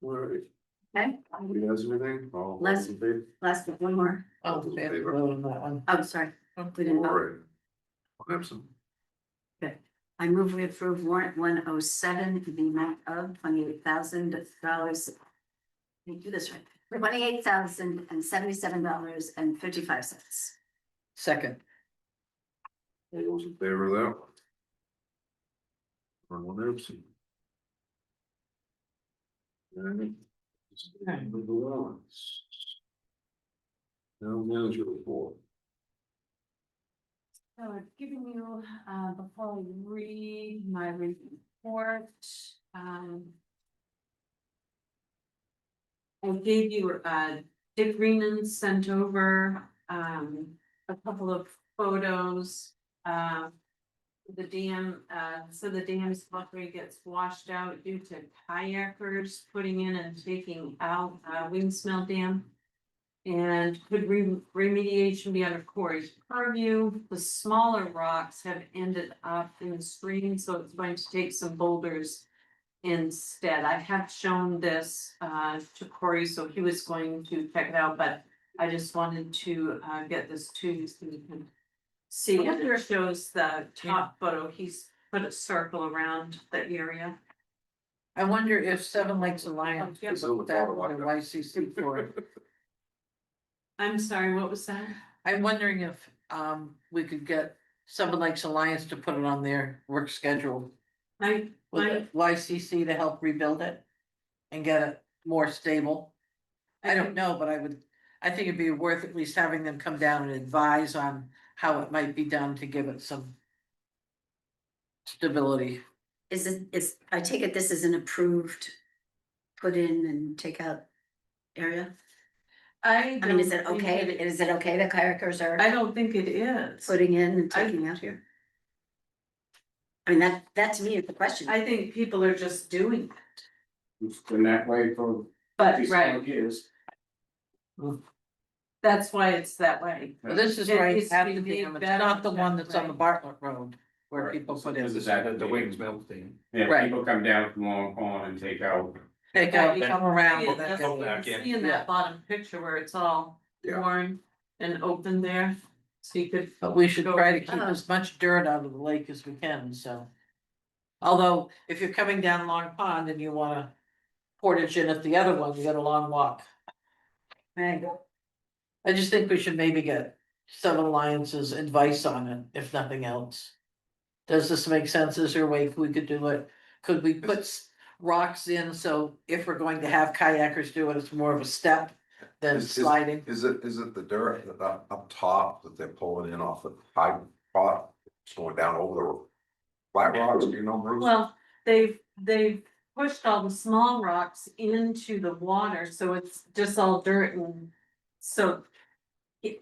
[SPEAKER 5] all right,
[SPEAKER 1] Okay,
[SPEAKER 5] anybody has anything? All
[SPEAKER 1] Les-
[SPEAKER 5] those in favor?
[SPEAKER 1] last but one more.
[SPEAKER 4] oh, we have to vote on that one.
[SPEAKER 1] Oh, sorry, we didn't
[SPEAKER 5] All
[SPEAKER 1] vote.
[SPEAKER 5] right. One absent.
[SPEAKER 1] I move we approve warrant 107 in the amount of $28,000. Let me do this right. $28,077.55.
[SPEAKER 4] Second,
[SPEAKER 5] All those in favor of that? One absent. All right. Move along. Now manager report.
[SPEAKER 2] So I've given you, before I read my report, I gave you, Dick Greenan sent over, a couple of photos, the dam, so the dam's buffer gets washed out due to kayakers putting in and taking out, Winsmell Dam. And could remediation be under Corey's purview? The smaller rocks have ended up in the stream, so it's going to take some boulders instead. I have shown this to Corey, so he was going to check it out, but I just wanted to get this to you so you can see. Here shows the top photo. He's put a circle around the area.
[SPEAKER 4] I wonder if Seven Lakes Alliance
[SPEAKER 2] Yeah.
[SPEAKER 4] could look that on their YCC for it.
[SPEAKER 2] I'm sorry, what was that?
[SPEAKER 4] I'm wondering if we could get Seven Lakes Alliance to put it on their work schedule
[SPEAKER 2] I
[SPEAKER 4] with the YCC to help rebuild it and get it more stable. I don't know, but I think it'd be worth at least having them come down and advise on how it might be done to give it some stability.
[SPEAKER 1] I take it this is an approved put in and take out area? I mean, is it okay, that kayakers are
[SPEAKER 2] I don't think it is.
[SPEAKER 1] putting in and taking out here? I mean, that to me is the question.
[SPEAKER 2] I think people are just doing it.
[SPEAKER 3] It's been that way for
[SPEAKER 2] But,
[SPEAKER 3] these
[SPEAKER 2] right,
[SPEAKER 3] years.
[SPEAKER 2] that's why it's that way.
[SPEAKER 4] Well, this is
[SPEAKER 2] It
[SPEAKER 4] right
[SPEAKER 2] needs to
[SPEAKER 4] after
[SPEAKER 2] be
[SPEAKER 4] the
[SPEAKER 2] made
[SPEAKER 4] dam, it's
[SPEAKER 2] better,
[SPEAKER 4] not the one that's on the
[SPEAKER 2] right.
[SPEAKER 4] Bartlett Road where
[SPEAKER 3] Right.
[SPEAKER 4] people put in.
[SPEAKER 3] This is at
[SPEAKER 5] The wings melt thing.
[SPEAKER 3] Yeah,
[SPEAKER 4] Right.
[SPEAKER 3] people come down from Long Pond and take out.
[SPEAKER 4] Take
[SPEAKER 2] Right,
[SPEAKER 4] out,
[SPEAKER 2] you
[SPEAKER 4] come
[SPEAKER 2] can
[SPEAKER 4] around
[SPEAKER 2] see
[SPEAKER 4] and
[SPEAKER 2] it,
[SPEAKER 4] then
[SPEAKER 2] that's
[SPEAKER 4] go
[SPEAKER 2] what you
[SPEAKER 4] back
[SPEAKER 2] can
[SPEAKER 4] in.
[SPEAKER 2] see in that bottom picture where it's all
[SPEAKER 5] Yeah.
[SPEAKER 2] worn and open there, so you could.
[SPEAKER 4] But we should
[SPEAKER 2] go-
[SPEAKER 4] try to keep as much dirt out of the lake as we can, so. Although, if you're coming down Long Pond and you wanna portage in at the other one, you got a long walk.
[SPEAKER 1] Right.
[SPEAKER 4] I just think we should maybe get Seven Alliance's advice on it, if nothing else. Does this make sense? Is there a way we could do it? Could we put rocks in, so if we're going to have kayakers do it, it's more of a step than sliding?
[SPEAKER 5] Is it the dirt up top that they're pulling in off the high pot? It's going down over the flat rocks, do you know, Bruce?
[SPEAKER 2] Well, they've pushed all the small rocks into the water, so it's just all dirt and so.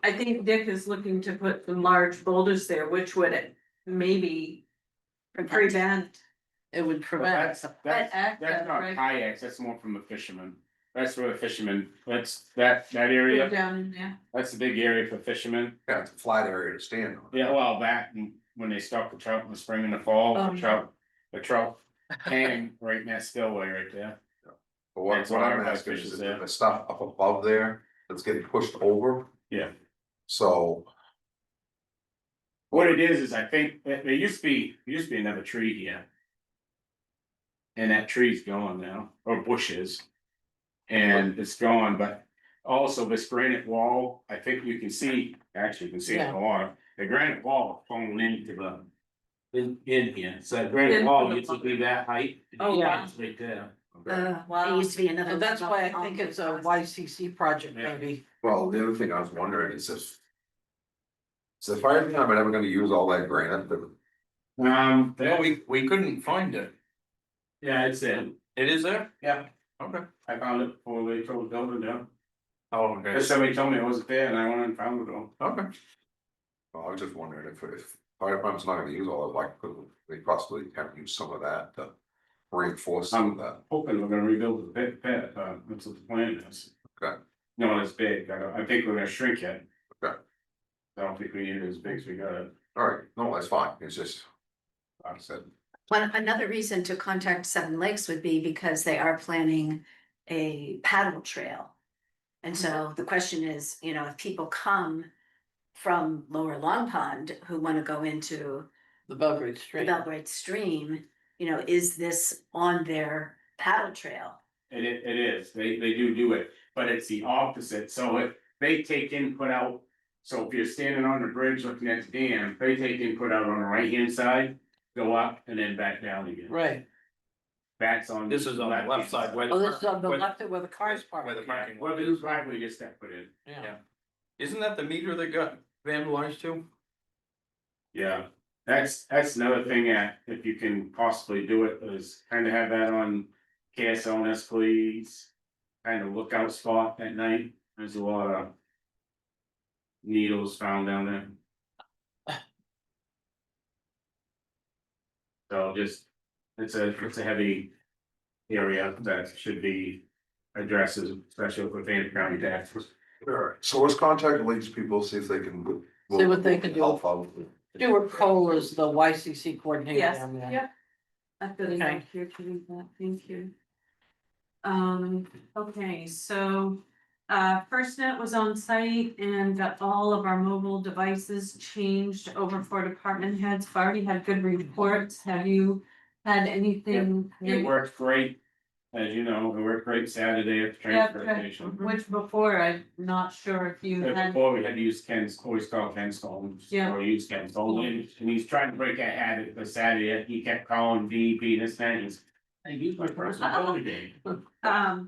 [SPEAKER 2] I think Dick is looking to put some large boulders there, which would maybe prevent.
[SPEAKER 4] It would
[SPEAKER 3] But
[SPEAKER 4] prevent.
[SPEAKER 3] that's
[SPEAKER 2] access,
[SPEAKER 3] not
[SPEAKER 2] right?
[SPEAKER 3] kayaks, that's more from the fishermen. That's where the fishermen, that
[SPEAKER 2] Go
[SPEAKER 3] area,
[SPEAKER 2] down in there.
[SPEAKER 3] that's the big area for fishermen.
[SPEAKER 5] Yeah, it's a flat area to stand on.
[SPEAKER 3] Yeah, well, back when they stock the trout in the spring and the fall,
[SPEAKER 2] Oh.
[SPEAKER 3] the trout hang right in that spillway right there.
[SPEAKER 5] But what
[SPEAKER 3] That's
[SPEAKER 5] what
[SPEAKER 3] why
[SPEAKER 5] I'm
[SPEAKER 3] everybody
[SPEAKER 5] asking is,
[SPEAKER 3] fishes
[SPEAKER 5] is
[SPEAKER 3] there.
[SPEAKER 5] the stuff up above there that's getting pushed over,
[SPEAKER 3] Yeah.
[SPEAKER 5] so.
[SPEAKER 3] What it is I think, there used to be another tree here. And that tree's gone now, or bushes. And it's gone, but also this granite wall, I think you can see, actually you can see it in the water, the granite wall falling into the. In here, so that granite wall used to be that height.
[SPEAKER 2] Oh,
[SPEAKER 3] Yeah,
[SPEAKER 2] wow.
[SPEAKER 3] it's right there.
[SPEAKER 1] It used to be another.
[SPEAKER 4] So that's why I think it's a YCC project,
[SPEAKER 3] Yeah.
[SPEAKER 4] maybe.
[SPEAKER 5] Well, the other thing I was wondering is if. Is the fire department ever gonna use all that granite that?
[SPEAKER 11] Well,
[SPEAKER 3] Yeah,
[SPEAKER 11] we couldn't find it.
[SPEAKER 3] yeah, it's in,
[SPEAKER 11] It is there?
[SPEAKER 3] yeah,
[SPEAKER 11] Okay.
[SPEAKER 3] I found it before they told the building down.
[SPEAKER 11] Oh, okay.
[SPEAKER 3] Cause somebody told me it wasn't there and I went and found it all.
[SPEAKER 5] Okay. Well, I was just wondering if fire department's not gonna use all of it, like, could they possibly have used some of that to reinforce some of that?
[SPEAKER 3] Hoping we're gonna rebuild the pit, that's what the plan is.
[SPEAKER 5] Okay.
[SPEAKER 3] No, it's big, I think we're gonna shrink it.
[SPEAKER 5] Okay.
[SPEAKER 3] I don't think we need it as big as we got it.
[SPEAKER 5] All right, no, that's fine, it's just, like I said,
[SPEAKER 1] Another reason to contact Seven Lakes would be because they are planning a paddle trail. And so the question is, if people come from Lower Long Pond who want to go into
[SPEAKER 4] The Belgrade
[SPEAKER 1] the
[SPEAKER 4] Stream.
[SPEAKER 1] Belgrade Stream, is this on their paddle trail?
[SPEAKER 3] It is, they do it, but it's the opposite, so if they take input out. So if you're standing on the bridge looking at the dam, they take input out on the right hand side, go up and then back down again.
[SPEAKER 4] Right.
[SPEAKER 3] That's on.
[SPEAKER 11] This is on the left side where
[SPEAKER 4] Oh, this is on the
[SPEAKER 11] where-
[SPEAKER 4] left where the cars park.
[SPEAKER 11] where the parking
[SPEAKER 3] Well,
[SPEAKER 11] lot
[SPEAKER 3] the
[SPEAKER 11] is.
[SPEAKER 3] driveway just got put in.
[SPEAKER 4] Yeah.
[SPEAKER 11] Isn't that the meter that got vandalized too?
[SPEAKER 3] Yeah, that's another thing that if you can possibly do it, is kind of have that on KSLNS, please. Kind of lookout spot at night, there's a lot of. Needles found down there. So just, it's a heavy area that should be addressed, especially with Van County taxes.
[SPEAKER 5] all right, so let's contact these people, see if they can.
[SPEAKER 4] See what they can do.
[SPEAKER 5] Help out.
[SPEAKER 4] Stuart Cole is the YCC coordinator
[SPEAKER 2] Yes,
[SPEAKER 4] down there.
[SPEAKER 2] yep. I feel
[SPEAKER 4] Okay.
[SPEAKER 2] like here to read that, thank you. Okay, so, FirstNet was on site and got all of our mobile devices changed over for department heads. I've already had good reports. Have you had anything?
[SPEAKER 3] It worked great, as you know, it worked great Saturday at the
[SPEAKER 2] Yeah,
[SPEAKER 3] transfer station.
[SPEAKER 2] which before, I'm not sure if you had,
[SPEAKER 3] Before we had to use Ken's, always call Ken Stones.
[SPEAKER 2] Yeah.
[SPEAKER 3] Or use Ken Stones, and he's trying to break that habit, but Saturday, he kept calling DEP this and that, he's. I use my personal phone today.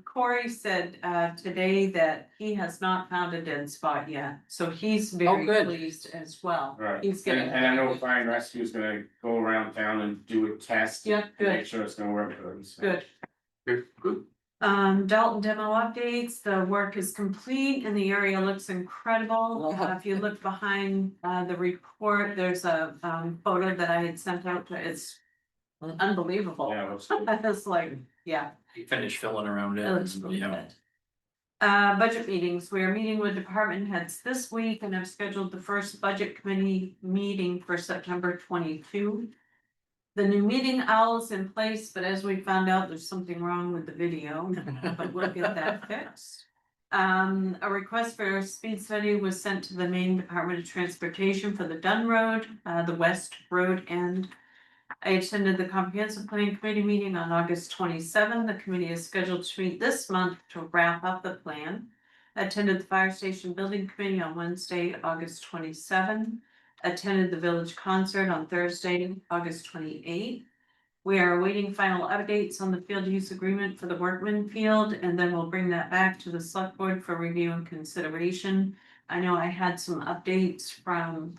[SPEAKER 2] Corey said, today that he has not found a dead spot yet, so he's very
[SPEAKER 4] good.
[SPEAKER 2] pleased as well.
[SPEAKER 3] Right,
[SPEAKER 2] He's
[SPEAKER 3] and
[SPEAKER 2] gonna.
[SPEAKER 3] I know Fire and Rescue's gonna go around town and do a test.
[SPEAKER 2] Yeah,
[SPEAKER 3] to
[SPEAKER 2] good.
[SPEAKER 3] Make sure it's gonna work good. so.
[SPEAKER 2] Good.
[SPEAKER 5] Good.
[SPEAKER 2] Dalton demo updates, the work is complete and the area looks incredible. If you look behind, the report, there's a, photo that I had sent out to, it's unbelievable.
[SPEAKER 3] Yeah, it looks good.
[SPEAKER 2] It's like, yeah.
[SPEAKER 11] You finished filling around it.
[SPEAKER 2] It looks really
[SPEAKER 11] Yeah.
[SPEAKER 2] good. Budget meetings, we are meeting with department heads this week and have scheduled the first budget committee meeting for September 22. The new meeting owl is in place, but as we found out, there's something wrong with the video, but we'll get that fixed. A request for a speed study was sent to the Maine Department of Transportation for the Dunn Road, the West Road end. I attended the comprehensive planning committee meeting on August 27th. The committee is scheduled to meet this month to wrap up the plan. Attended the fire station building committee on Wednesday, August 27. Attended the village concert on Thursday, August 28. We are awaiting final updates on the field use agreement for the Workman Field, and then we'll bring that back to the select board for review and consideration. I know I had some updates from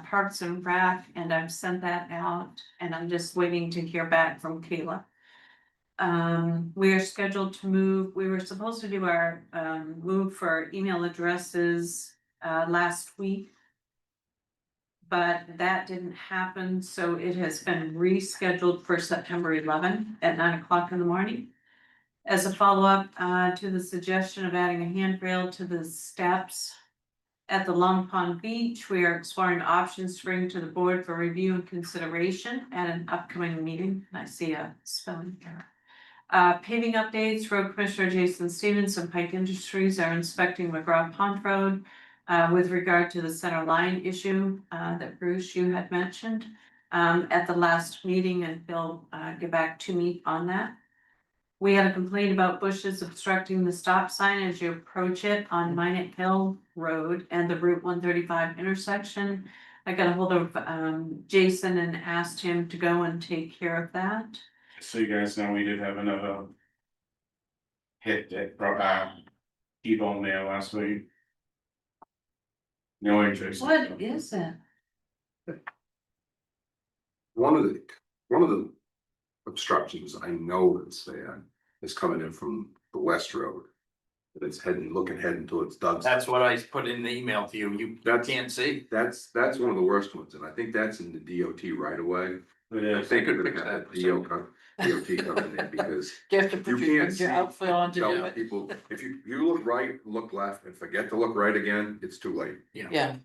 [SPEAKER 2] Parks and Rec, and I've sent that out, and I'm just waiting to hear back from Kayla. We are scheduled to move, we were supposed to do our move for email addresses last week. But that didn't happen, so it has been rescheduled for September 11 at 9 o'clock in the morning. As a follow-up to the suggestion of adding a handrail to the steps at the Long Pond Beach, we are exploring options to bring to the board for review and consideration at an upcoming meeting. I see a spelling error. Paving updates, Road Commissioner Jason Stevens and Pike Industries are inspecting McGraw Pond Road. With regard to the center line issue that Bruce, you had mentioned at the last meeting, and he'll get back to me on that. We had a complaint about bushes obstructing the stop sign as you approach it on Minot Hill Road and the Route 135 intersection. I got a hold of Jason and asked him to go and take care of that.
[SPEAKER 3] So you guys know, we did have another hit that T-bone there last week. No interest.
[SPEAKER 2] What is it?
[SPEAKER 5] One of the obstructions I know that's there is coming in from the west road. And it's heading towards Doug's.
[SPEAKER 11] That's what I put in the email to you. You
[SPEAKER 5] That's-
[SPEAKER 11] can't see.
[SPEAKER 5] That's one of the worst ones, and I think that's in the DOT right away.
[SPEAKER 10] It
[SPEAKER 5] I
[SPEAKER 10] is.
[SPEAKER 5] think
[SPEAKER 11] could
[SPEAKER 5] we're
[SPEAKER 11] fix
[SPEAKER 5] gonna have
[SPEAKER 11] that.
[SPEAKER 5] DOT come in there because
[SPEAKER 4] You have to put
[SPEAKER 5] you
[SPEAKER 4] your
[SPEAKER 5] can't see.
[SPEAKER 4] outfit on to do
[SPEAKER 5] Tell
[SPEAKER 4] it.
[SPEAKER 5] people, if you look right, look left, and forget to look right again, it's too late.
[SPEAKER 4] Yeah,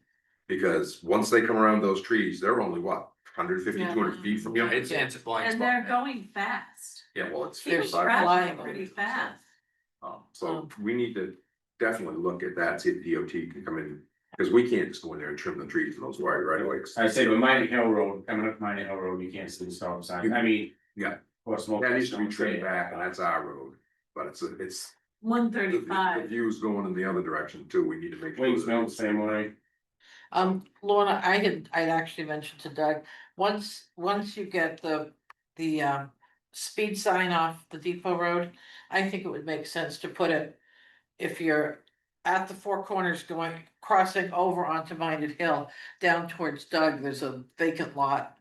[SPEAKER 5] Because once they come around those trees, they're only what, 150,
[SPEAKER 2] Yeah.
[SPEAKER 5] 200 feet from you?
[SPEAKER 11] It's a blind
[SPEAKER 2] And
[SPEAKER 11] spot.
[SPEAKER 2] they're
[SPEAKER 11] man.
[SPEAKER 2] going fast.
[SPEAKER 5] Yeah, well, it's.
[SPEAKER 2] People
[SPEAKER 4] There's
[SPEAKER 2] traveling
[SPEAKER 4] flying.
[SPEAKER 2] pretty fast.
[SPEAKER 5] So we need to definitely look at that, see if DOT can come in, because we can't just go in there and trim the trees in those wide right away.
[SPEAKER 3] I say, but Minot Hill Road, coming up Minot Hill Road, you can't see the stop sign, I mean.
[SPEAKER 5] Yeah.
[SPEAKER 3] Of course, most.
[SPEAKER 5] That needs to be trimmed back, and that's our road, but it's the
[SPEAKER 2] 135.
[SPEAKER 5] views going in the other direction too, we need to make. sure
[SPEAKER 3] Wings
[SPEAKER 5] that-
[SPEAKER 3] Mill, same way.
[SPEAKER 4] Lorna, I'd actually mentioned to Doug, once you get the speed sign off the Depot Road, I think it would make sense to put it, if you're at the Four Corners crossing over onto Minot Hill, down towards Doug, there's a vacant lot.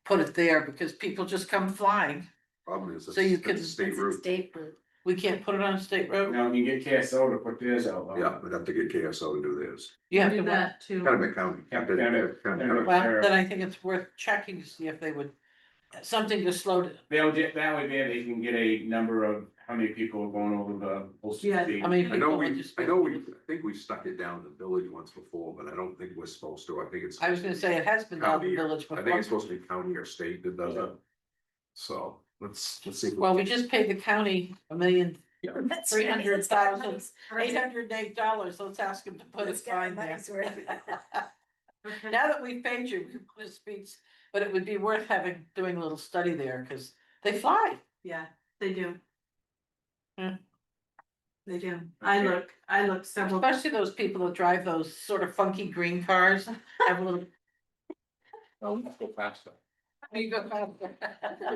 [SPEAKER 4] Put it there because people just come flying.
[SPEAKER 5] Problem is,
[SPEAKER 4] So you
[SPEAKER 5] it's a
[SPEAKER 4] can-
[SPEAKER 5] state route,
[SPEAKER 1] State route.
[SPEAKER 4] We can't put it on a state road?
[SPEAKER 3] Now, you get KSO to put theirs out. though.
[SPEAKER 5] yeah, we'd have to get KSO to do this,
[SPEAKER 4] You have
[SPEAKER 2] Do
[SPEAKER 4] to,
[SPEAKER 2] that too.
[SPEAKER 5] kind of a county.
[SPEAKER 4] well, then I think it's worth checking to see if they would, something to slow it.
[SPEAKER 3] They'll get, that way there, they can get a number of how many people are going over the posted
[SPEAKER 2] Yeah,
[SPEAKER 3] speed.
[SPEAKER 4] I mean,
[SPEAKER 5] I know
[SPEAKER 4] people
[SPEAKER 5] we,
[SPEAKER 4] would just.
[SPEAKER 5] I think we stuck it down in the village once before, but I don't think we're supposed to, I think it's.
[SPEAKER 4] I was gonna say, it has been down the village
[SPEAKER 5] I think
[SPEAKER 4] before.
[SPEAKER 5] it's supposed to be county or state that does it. So, let's see.
[SPEAKER 4] Well, we just paid the county $1,300,808. Let's ask them to put a sign there. Now that we've paid you, we can put a speeds, but it would be worth doing a little study there, cause they fly.
[SPEAKER 2] Yeah, they do.
[SPEAKER 4] Hmm.
[SPEAKER 2] They do. I look several.
[SPEAKER 4] Especially those people that drive those sort of funky green cars, have a little.
[SPEAKER 5] Oh, let's go faster.
[SPEAKER 4] You go faster.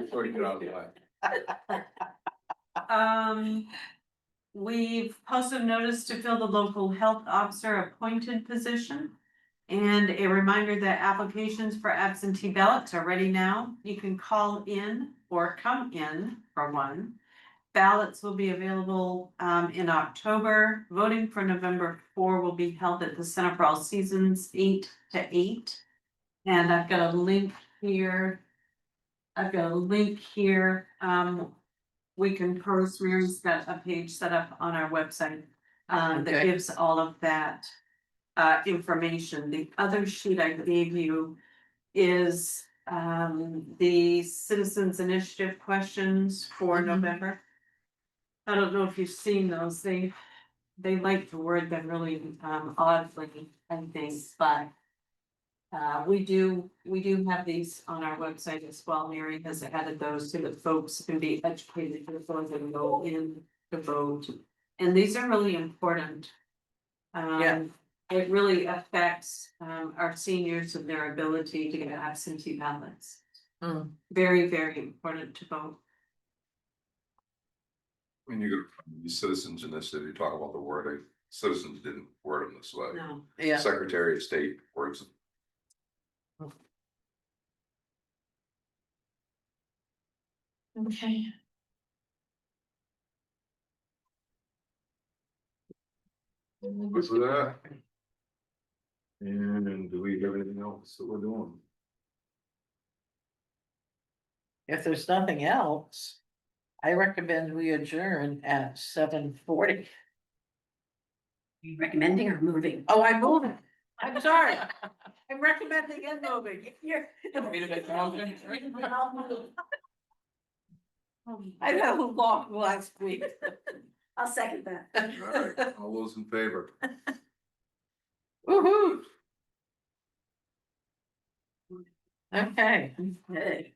[SPEAKER 5] Before you get out of the way.
[SPEAKER 2] We've posted notice to fill the local health officer appointed position. And a reminder that applications for absentee ballots are ready now. You can call in or come in for one. Ballots will be available in October. Voting for November 4 will be held at the Center for All Seasons 8 to 8. And I've got a link here. We can post, Mary's got a page set up on our website that
[SPEAKER 4] Okay.
[SPEAKER 2] gives all of that information. The other sheet I gave you is the Citizens Initiative questions for
[SPEAKER 4] Mhm.
[SPEAKER 2] November. I don't know if you've seen those. They like to word them really oddly, I think, but we do have these on our website as well. Mary has added those so that folks can be educated before they go in to vote. And these are really important
[SPEAKER 4] Yeah.
[SPEAKER 2] It really affects, our seniors and their ability to get absentee ballots.
[SPEAKER 4] Hmm.
[SPEAKER 2] Very, very important to vote.
[SPEAKER 5] I mean, you got these citizens in this city talk about the wording, citizens didn't word them this way.
[SPEAKER 2] No.
[SPEAKER 4] Yeah,
[SPEAKER 5] Secretary of State words them.
[SPEAKER 2] Okay.
[SPEAKER 5] Good for that. And do we have anything else that we're doing?
[SPEAKER 4] if there's nothing else, I recommend we adjourn at 7:40.
[SPEAKER 1] You recommending or moving?
[SPEAKER 4] Oh, I'm moving. I'm sorry. I'm recommending and moving. I know who walked last week.
[SPEAKER 1] I'll second that.
[SPEAKER 5] All right, all those in favor?
[SPEAKER 4] Woo-hoo. Okay.
[SPEAKER 1] Hey.